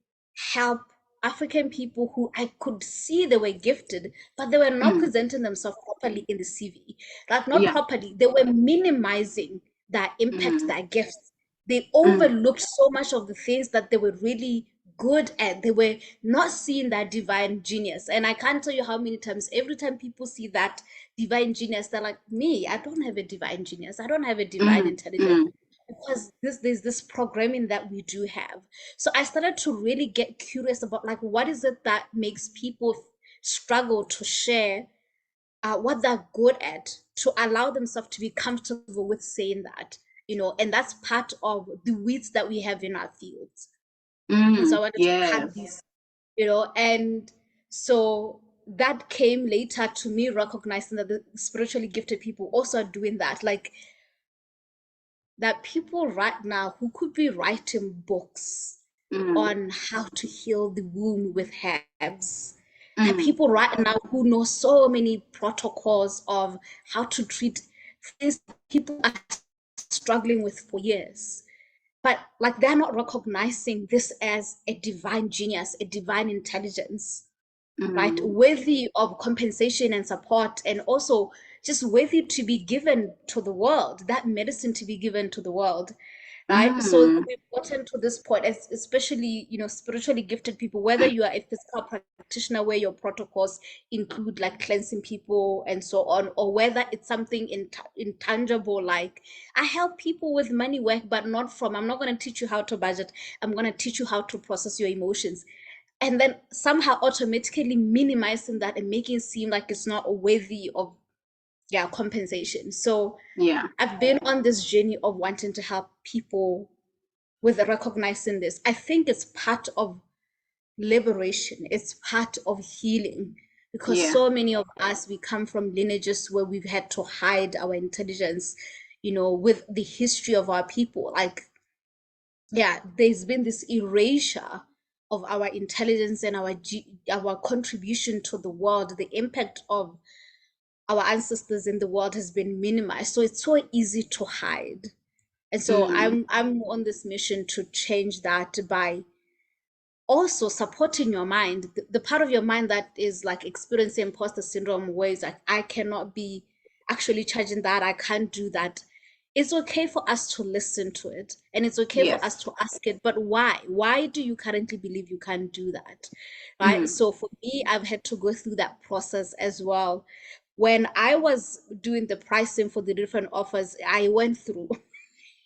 help African people who I could see they were gifted, but they were not Mm. presenting themselves properly in the CV. Like, not Yeah. properly. They were minimizing their impact, Mm. their gifts. They Mm. overlooked so much of the things that they were really good at. They were not seeing that divine genius. And I can't tell you how many times, every time people see that divine genius, they're like, me, I don't have a divine genius. I don't have a divine Mm. intelligence. Mm. Because there's this programming that we do have. So I started to really get curious about, like, what is it that makes people struggle to share what they're good at, to allow themselves to be comfortable with saying that, and that's part of the weeds that we have in our fields. And so I Mm. wanted to cut Yes. these, and so that came later to me recognizing that the spiritually gifted people also are doing that. Like, that people right now who could be writing books Mm. on how to heal the wound with herbs. There are Mm. people right now who know so many protocols of how to treat things people are struggling with for years. But like, they're not recognizing this as a divine genius, a divine intelligence, right? Mm. Worthy of compensation and support, and also just worthy to be given to the world, that medicine to be given to the world, right? So Mm. we've gotten to this point, especially, spiritually gifted people, whether you are a physical practitioner where your protocols include like cleansing people and so on, or whether it's something intangible, like, I help people with money work, but not from, I'm not going to teach you how to budget. I'm going to teach you how to process your emotions, and then somehow automatically minimizing that and making it seem like it's not worthy of, yeah, compensation. So Yeah. I've been on this journey of wanting to help people with recognizing this. I think it's part of liberation, it's part of healing, because Yeah. so many of us, we come from lineages where we've had to hide our intelligence, with the history of our people. Like, yeah, there's been this erasure of our intelligence and our contribution to the world. The impact of our ancestors in the world has been minimized, so it's so easy to hide. And so Mm. I'm on this mission to change that by also supporting your mind, the part of your mind that is like experiencing imposter syndrome, where it's like, I cannot be actually charging that, I can't do that. It's okay for us to listen to it, and it's okay for us Yes. to ask it, but why do you currently believe you can't do that, right? Mm. So for me, I've had to go through that process as well. When I was doing the pricing for the different offers, I went through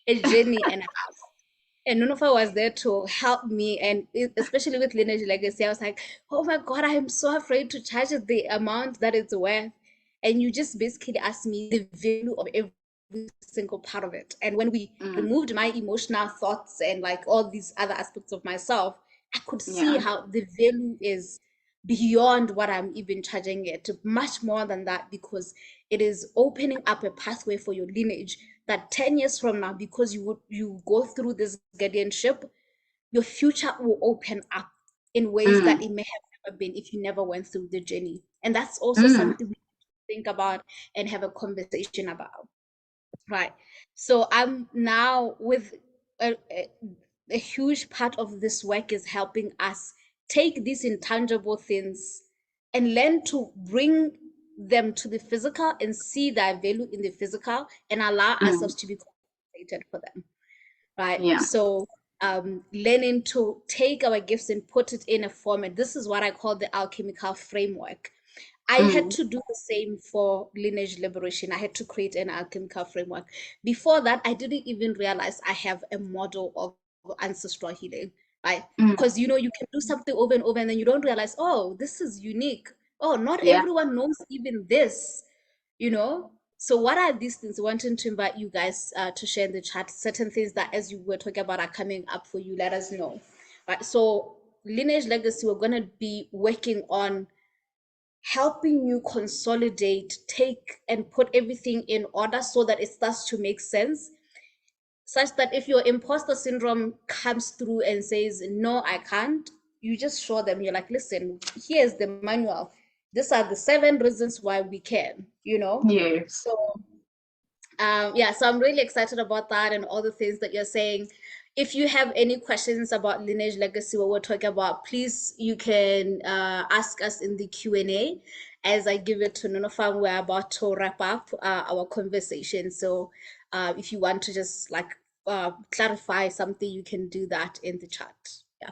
a journey and and Nunufa was there to help me. And especially with Lineage Legacy, I was like, oh my God, I am so afraid to charge it the amount that it's worth. And you just basically asked me the value of every single part of it. And when we Mm. removed my emotional thoughts and like all these other aspects of myself, I could see Yeah. how the value is beyond what I'm even charging it, much more than that, because it is opening up a pathway for your lineage, that 10 years from now, because you go through this guardianship, your future will open up in ways that Mm. it may have never been if you never went through the journey. And that's also Mm. something we think about and have a conversation about, right? So I'm now with a huge part of this work is helping us take these intangible things and learn to bring them to the physical and see their value in the physical, and allow Mm. ourselves to be created for them, right? Yeah. So learning to take our gifts and put it in a format. This is what I call the alchemical framework. I had Mm. to do the same for lineage liberation. I had to create an alchemical framework. Before that, I didn't even realize I have a model of ancestral healing, right? Mm. Because you can do something over and over, and then you don't realize, oh, this is unique. Oh, not Yeah. everyone knows even this, you know? So, what are these things? Wanting to invite you guys to share in the chat certain things that, as you were talking about, are coming up for you. Let us know. Right. So, Lineage Legacy, we're going to be working on helping you consolidate, take, and put everything in order so that it starts to make sense. Such that if your imposter syndrome comes through and says, no, I can't, you just show them, you're like, listen, here's the manual. These are the 7 reasons why we can, Yes. So yeah, so I'm really excited about that and all the things that you're saying. If you have any questions about Lineage Legacy, what we're talking about, please, you can ask us in the Q&A as I give it to Nonofam. We're about to wrap up our conversation. So if you want to just like clarify something, you can do that in the chat. Yeah.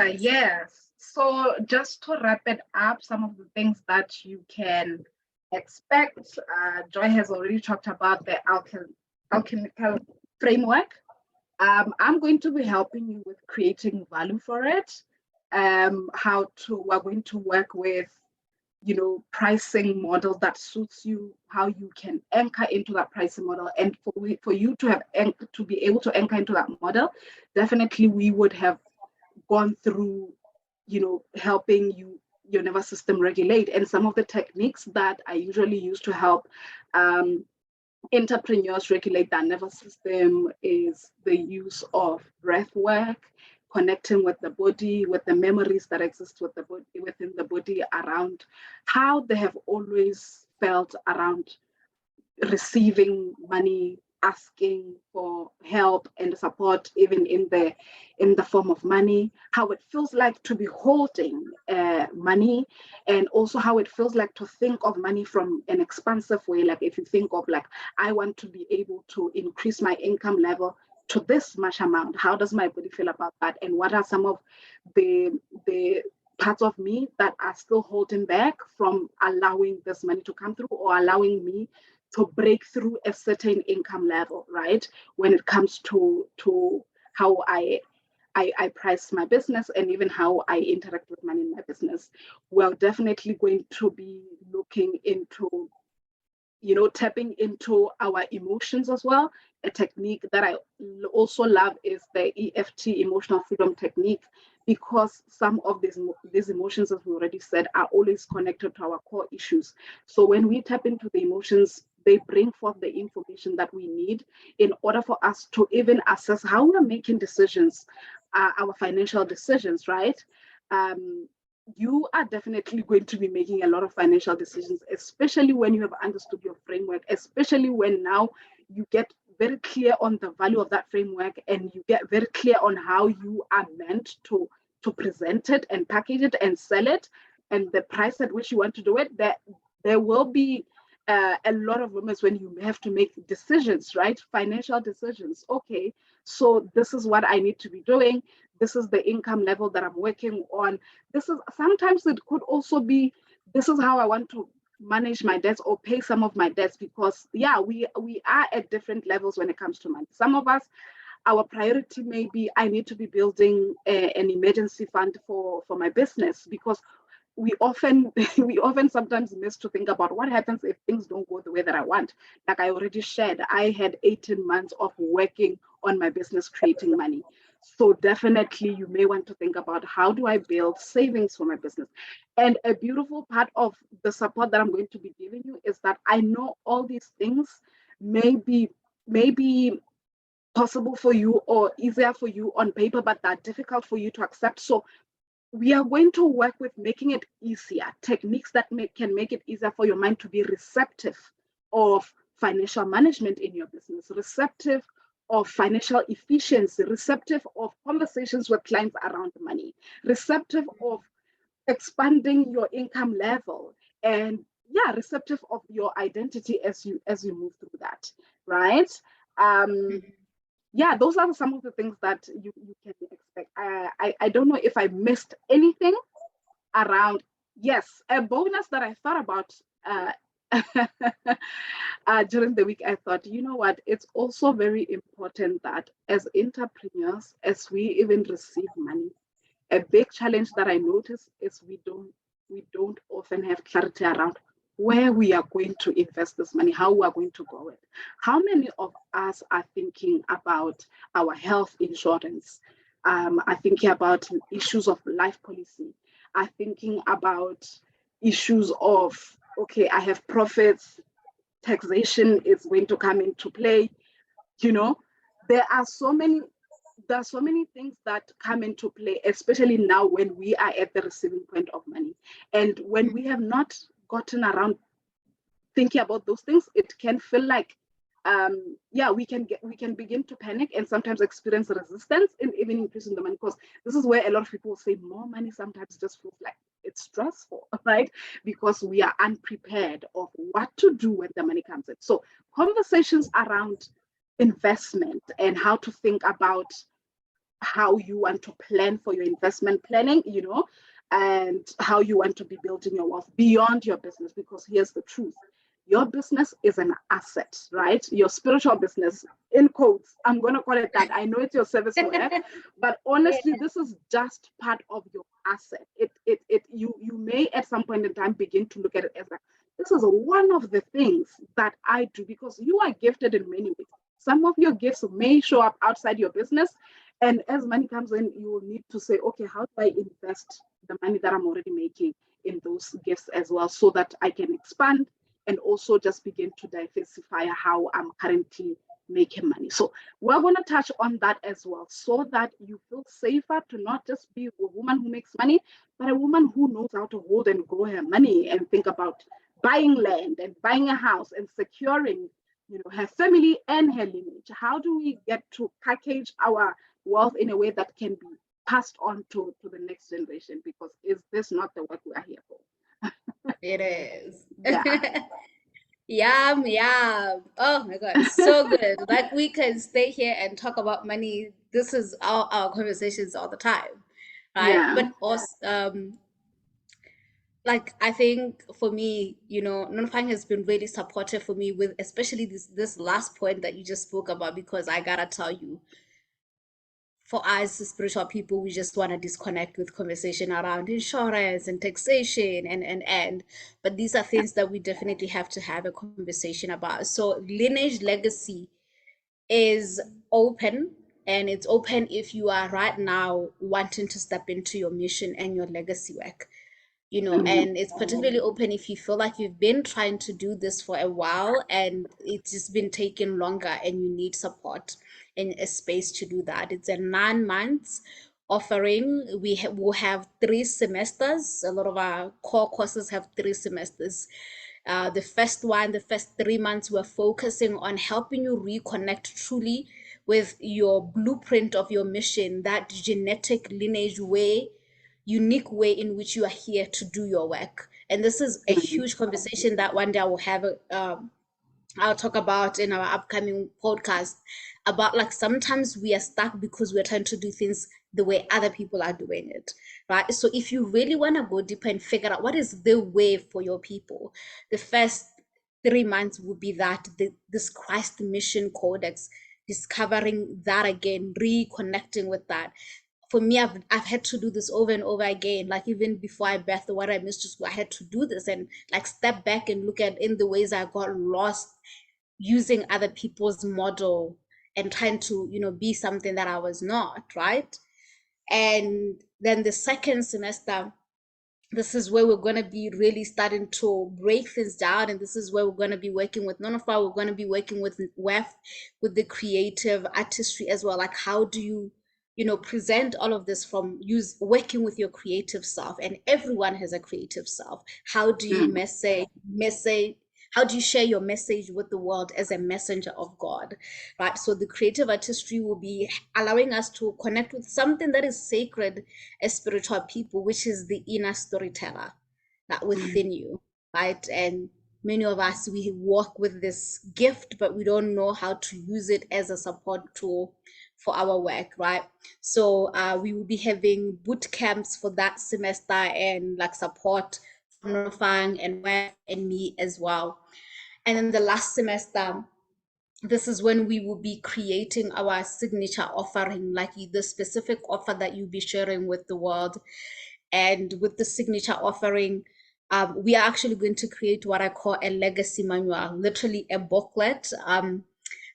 Yes. So just to wrap it up, some of the things that you can expect, Joy has already talked about the alchemical framework. I'm going to be helping you with creating value for it. We're going to work with, pricing models that suits you, how you can anchor into that pricing model. And for you to to be able to anchor into that model, definitely we would have gone through, helping your nervous system regulate. And some of the techniques that I usually use to help entrepreneurs regulate their nervous system is the use of breath work, connecting with the body, with the memories that exist with the body, within the body, around how they have always felt around receiving money, asking for help and support, even in the form of money, how it feels like to be holding money, and also how it feels like to think of money from an expansive way. Like if you think of like, I want to be able to increase my income level to this much amount, how does my body feel about that? And what are some of the parts of me that are still holding back from allowing this money to come through, or allowing me to break through a certain income level, right? When it comes to how I price my business and even how I interact with money in my business. We're definitely going to be looking into, tapping into our emotions as well. A technique that I also love is the EFT, emotional freedom technique, because some of these emotions, as we already said, are always connected to our core issues. So when we tap into the emotions, they bring forth the information that we need in order for us to even assess how we're making decisions, our financial decisions, right? You are definitely going to be making a lot of financial decisions, especially when you have understood your framework, especially when now you get very clear on the value of that framework, and you get very clear on how you are meant to present it and package it and sell it, and the price at which you want to do it. That there will be a lot of moments when you have to make decisions, right? Financial decisions. Okay, so this is what I need to be doing. This is the income level that I'm working on. This is, sometimes it could also be, this is how I want to manage my debts or pay some of my debts, because yeah, we are at different levels when it comes to money. Some of us, our priority may be, I need to be building an emergency fund for my business, because we often we often sometimes miss to think about what happens if things don't go the way that I want. Like I already shared, I had 18 months of working on my business, creating money. So definitely you may want to think about, how do I build savings for my business? And a beautiful part of the support that I'm going to be giving you is that I know all these things may be possible for you or easier for you on paper, but they're difficult for you to accept. So we are going to work with making it easier, techniques that can make it easier for your mind to be receptive of financial management in your business, receptive of financial efficiency, receptive of conversations with clients around money, receptive of expanding your income level, and yeah, receptive of your identity as you move through that. right? Yeah, those are some of the things that you can expect. I don't know if I missed anything around. Yes, a bonus that I thought about during the week, I thought, you know what, it's also very important that as entrepreneurs, as we even receive money, a big challenge that I notice is we don't often have clarity around where we are going to invest this money, how we are going to grow it. How many of us are thinking about our health insurance? Are thinking about issues of life policy? Are thinking about issues of, okay, I have profits, taxation is going to come into play. You know, there are so many things that come into play, especially now when we are at the receiving point of money. And when we have not gotten around thinking about those things, it can feel like yeah, we can begin to panic and sometimes experience resistance in even increasing the money, because this is where a lot of people say more money sometimes just feels like it's stressful, right? Because we are unprepared of what to do when the money comes in. So conversations around investment and how to think about how you want to plan for your investment planning, and how you want to be building your wealth beyond your business. Because here's the truth: your business is an asset, right? Your spiritual business, in quotes, I'm going to call it that. I know it's your service work, but honestly, this is just part of your asset. You may at some point in time begin to look at it as like, this is one of the things that I do, because you are gifted in many ways. Some of your gifts may show up outside your business. And as money comes in, you will need to say, okay, how do I invest the money that I'm already making in those gifts as well, so that I can expand and also just begin to diversify how I'm currently making money. So we're going to touch on that as well, so that you feel safer to not just be a woman who makes money, but a woman who knows how to hold and grow her money and think about buying land and buying a house and securing, her family and her lineage. How do we get to package our wealth in a way that can be passed on to the next generation? Because is this not the work we are here for? It is. Yeah. Yum, yum. Oh my God, so good. Like we can stay here and talk about money. This is our conversations all the time, right? Yeah. But also, like I think for me, Nonfang has been really supportive for me with especially this last point that you just spoke about, because I gotta tell you, for us spiritual people, we just want to disconnect with conversation around insurance and taxation and but these are things that we definitely have to have a conversation about. So Lineage Legacy is open, and it's open if you are right now wanting to step into your mission and your legacy work. Mhm. And it's particularly open if you feel like you've been trying to do this for a while and it's just been taking longer and you need support and a space to do that. It's a 9 months offering. Will have 3 semesters. A lot of our core courses have 3 semesters. The first 3 months, we're focusing on helping you reconnect truly with your blueprint of your mission, that genetic lineage way, unique way in which you are here to do your work. And this is a Mhm. huge conversation that one day I will have I'll talk about in our upcoming podcast, about like sometimes we are stuck because we're trying to do things the way other people are doing it, right? So if you really want to go deeper and figure out what is the way for your people, the first 3 months would be that this Christ mission codex, discovering that again, reconnecting with that. For me, I've had to do this over and over again. Like even before I birthed what I missed to school, I had to do this and like step back and look at in the ways I got lost using other people's model and trying to, be something that I was not, right? And then the second semester, this is where we're going to be really starting to break things down, and this is where we're going to be working with none of our we're going to be working with the creative artistry as well. Like how do you present all of this from use working with your creative self, and everyone has a creative self. How do you Mhm. message how do you share your message with the world as a messenger of God, right? So the creative artistry will be allowing us to connect with something that is sacred as spiritual people, which is the inner storyteller that Mhm. within you, right? And many of us, we walk with this gift, but we don't know how to use it as a support tool for our work, right? So we will be having boot camps for that semester and like support from Fang and Web and me as well. And then the last semester, this is when we will be creating our signature offering, like the specific offer that you'll be sharing with the world. And with the signature offering, we are actually going to create what I call a legacy manual, literally a booklet.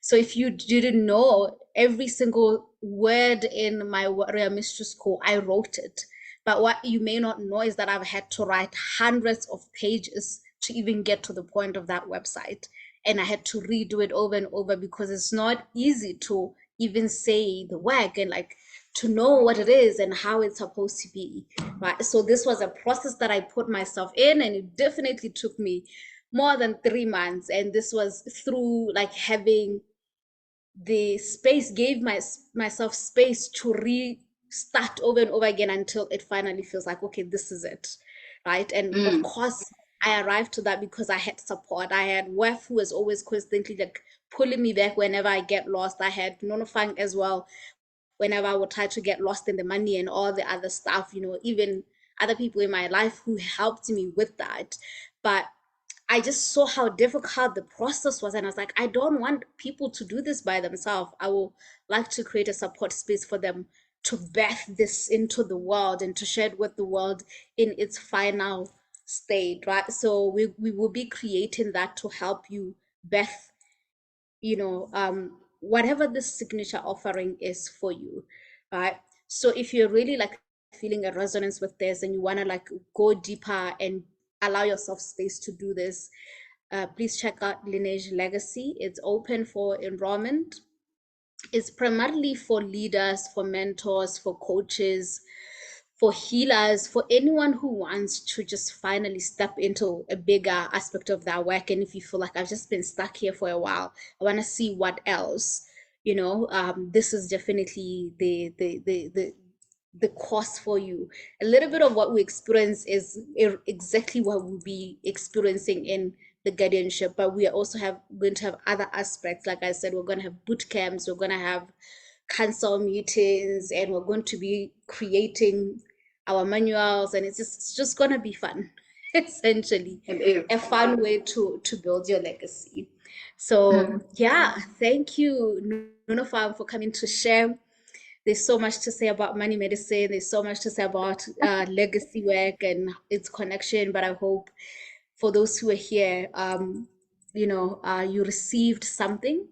So if you didn't know, every single word in my Warrior Mistress Code, I wrote it. But what you may not know is that I've had to write hundreds of pages to even get to the point of that website. And I had to redo it over and over because it's not easy to even say the work and like to know what it is and how it's supposed to be, right? So this was a process that I put myself in, and it definitely took me more than 3 months. And this was through like having the space, gave myself space to restart over and over again until it finally feels like, okay, this is it, right? And of course, I arrived to that because I had support. I had Wef, who was always constantly like pulling me back whenever I get lost. I had Nonofang as well, whenever I would try to get lost in the money and all the other stuff, even other people in my life who helped me with that. But I just saw how difficult the process was. And I was like, I don't want people to do this by themselves. I will like to create a support space for them to birth this into the world and to share it with the world in its final state, right? So we will be creating that to help you birth, whatever the signature offering is for you, right? So if you're really like feeling a resonance with this and you want to like go deeper and allow yourself space to do this, please check out Lineage Legacy. It's open for enrollment. It's primarily for leaders, for mentors, for coaches, for healers, for anyone who wants to just finally step into a bigger aspect of their work. And if you feel like I've just been stuck here for a while, I want to see what else, this is definitely the course for you. A little bit of what we experience is exactly what we'll be experiencing in the guardianship, but we are also going to have other aspects. Like I said, we're going to have boot camps, we're going to have council meetings, and we're going to be creating our manuals, and it's just going to be fun. Essentially a fun way to build your legacy. So yeah, thank you, Nunofam, for coming to share. There's so much to say about money medicine. There's so much to say about legacy work and its connection. But I hope for those who are here, you received something,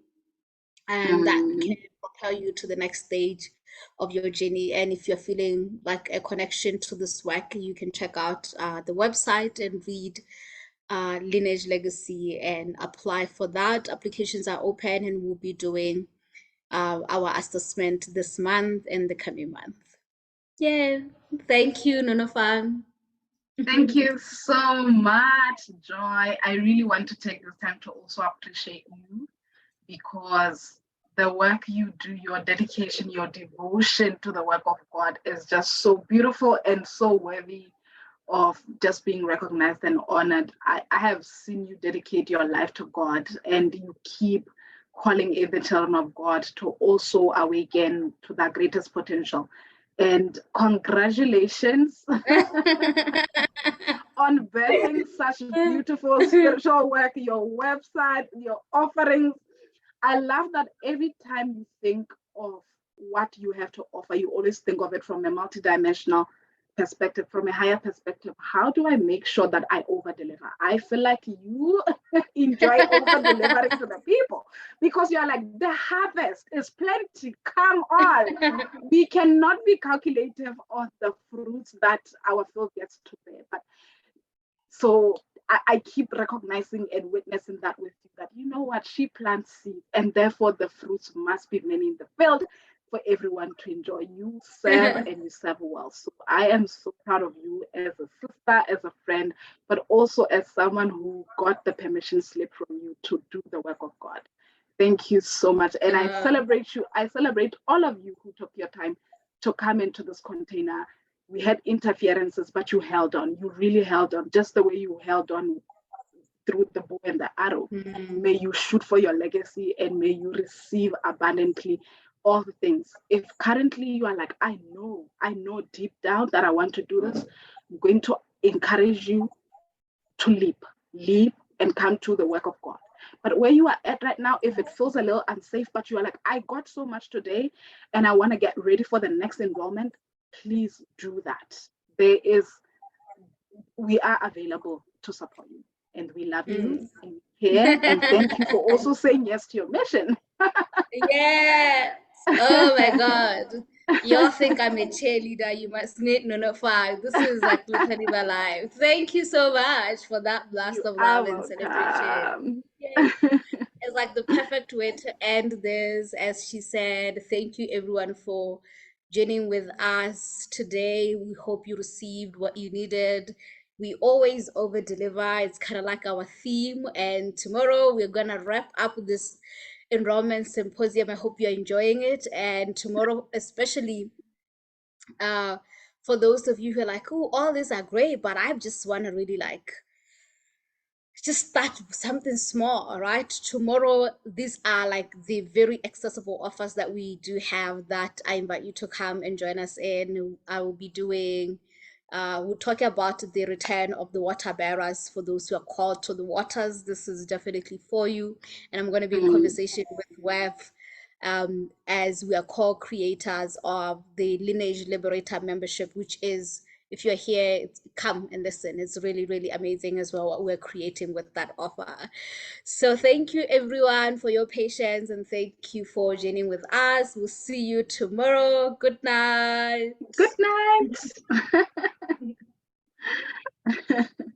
and that can propel you to the next stage of your journey. And if you're feeling like a connection to this work, you can check out the website and read Lineage Legacy and apply for that. Applications are open, and we'll be doing our assessment this month and the coming month. Yeah, thank you, Nonofan. Thank you so much, Joy. I really want to take this time to also appreciate you, because the work you do, your dedication, your devotion to the work of God is just so beautiful and so worthy of just being recognized and honored. I have seen you dedicate your life to God, and you keep calling in the children of God to also awaken to their greatest potential. And congratulations on birthing such beautiful spiritual work, your website, your offerings. I love that every time you think of what you have to offer, you always think of it from a multidimensional perspective, from a higher perspective. How do I make sure that I over deliver? I feel like you enjoy over delivering to the people, because you're like, the harvest is plenty, come on. We cannot be calculative of the fruits that our field gets to bear. But so I keep recognizing and witnessing that with you, that you know what, she plants seeds, and therefore the fruits must be many in the field for everyone to enjoy. You serve and you serve well. So I am so proud of you as a sister, as a friend, but also as someone who got the permission slip from you to do the work of God. Thank you so much. And I celebrate you. I celebrate all of you who took your time to come into this container. We had interferences, but you held on. You really held on, just the way you held on through the bow and the arrow. Mm. May you shoot for your legacy and may you receive abundantly all the things. If currently you are like, I know deep down that I want to do this, I'm going to encourage you to leap and come to the work of God. But where you are at right now, if it feels a little unsafe, but you are like, I got so much today and I want to get ready for the next enrollment, please do that. We are available to support you. And we love you and we care. And thank you for also saying yes to your mission. Yes. Oh my God. Y'all think I'm a cheerleader. You must need no 5. This is like literally my life. Thank you so much for that blast You of are love and celebration. welcome. Yay. It's like the perfect way to end this. As she said, thank you everyone for joining with us today. We hope you received what you needed. We always over deliver. It's kind of like our theme. And tomorrow we're gonna wrap up this Enrollment Symposium. I hope you're enjoying it. And tomorrow, especially for those of you who are like, oh, all these are great, but I just want to really like just start something small. All right, tomorrow these are like the very accessible offers that we do have that I invite you to come and join us in. I will be doing we'll talk about the return of the water bearers for those who are called to the waters. This is definitely for you, and I'm going to be in conversation with Web as we are co-creators of the Lineage Liberator membership, which is, if you're here, come and listen. It's really, really amazing as well what we're creating with that offer. So thank you everyone for your patience and thank you for joining with us. We'll see you tomorrow. Good night. Good night.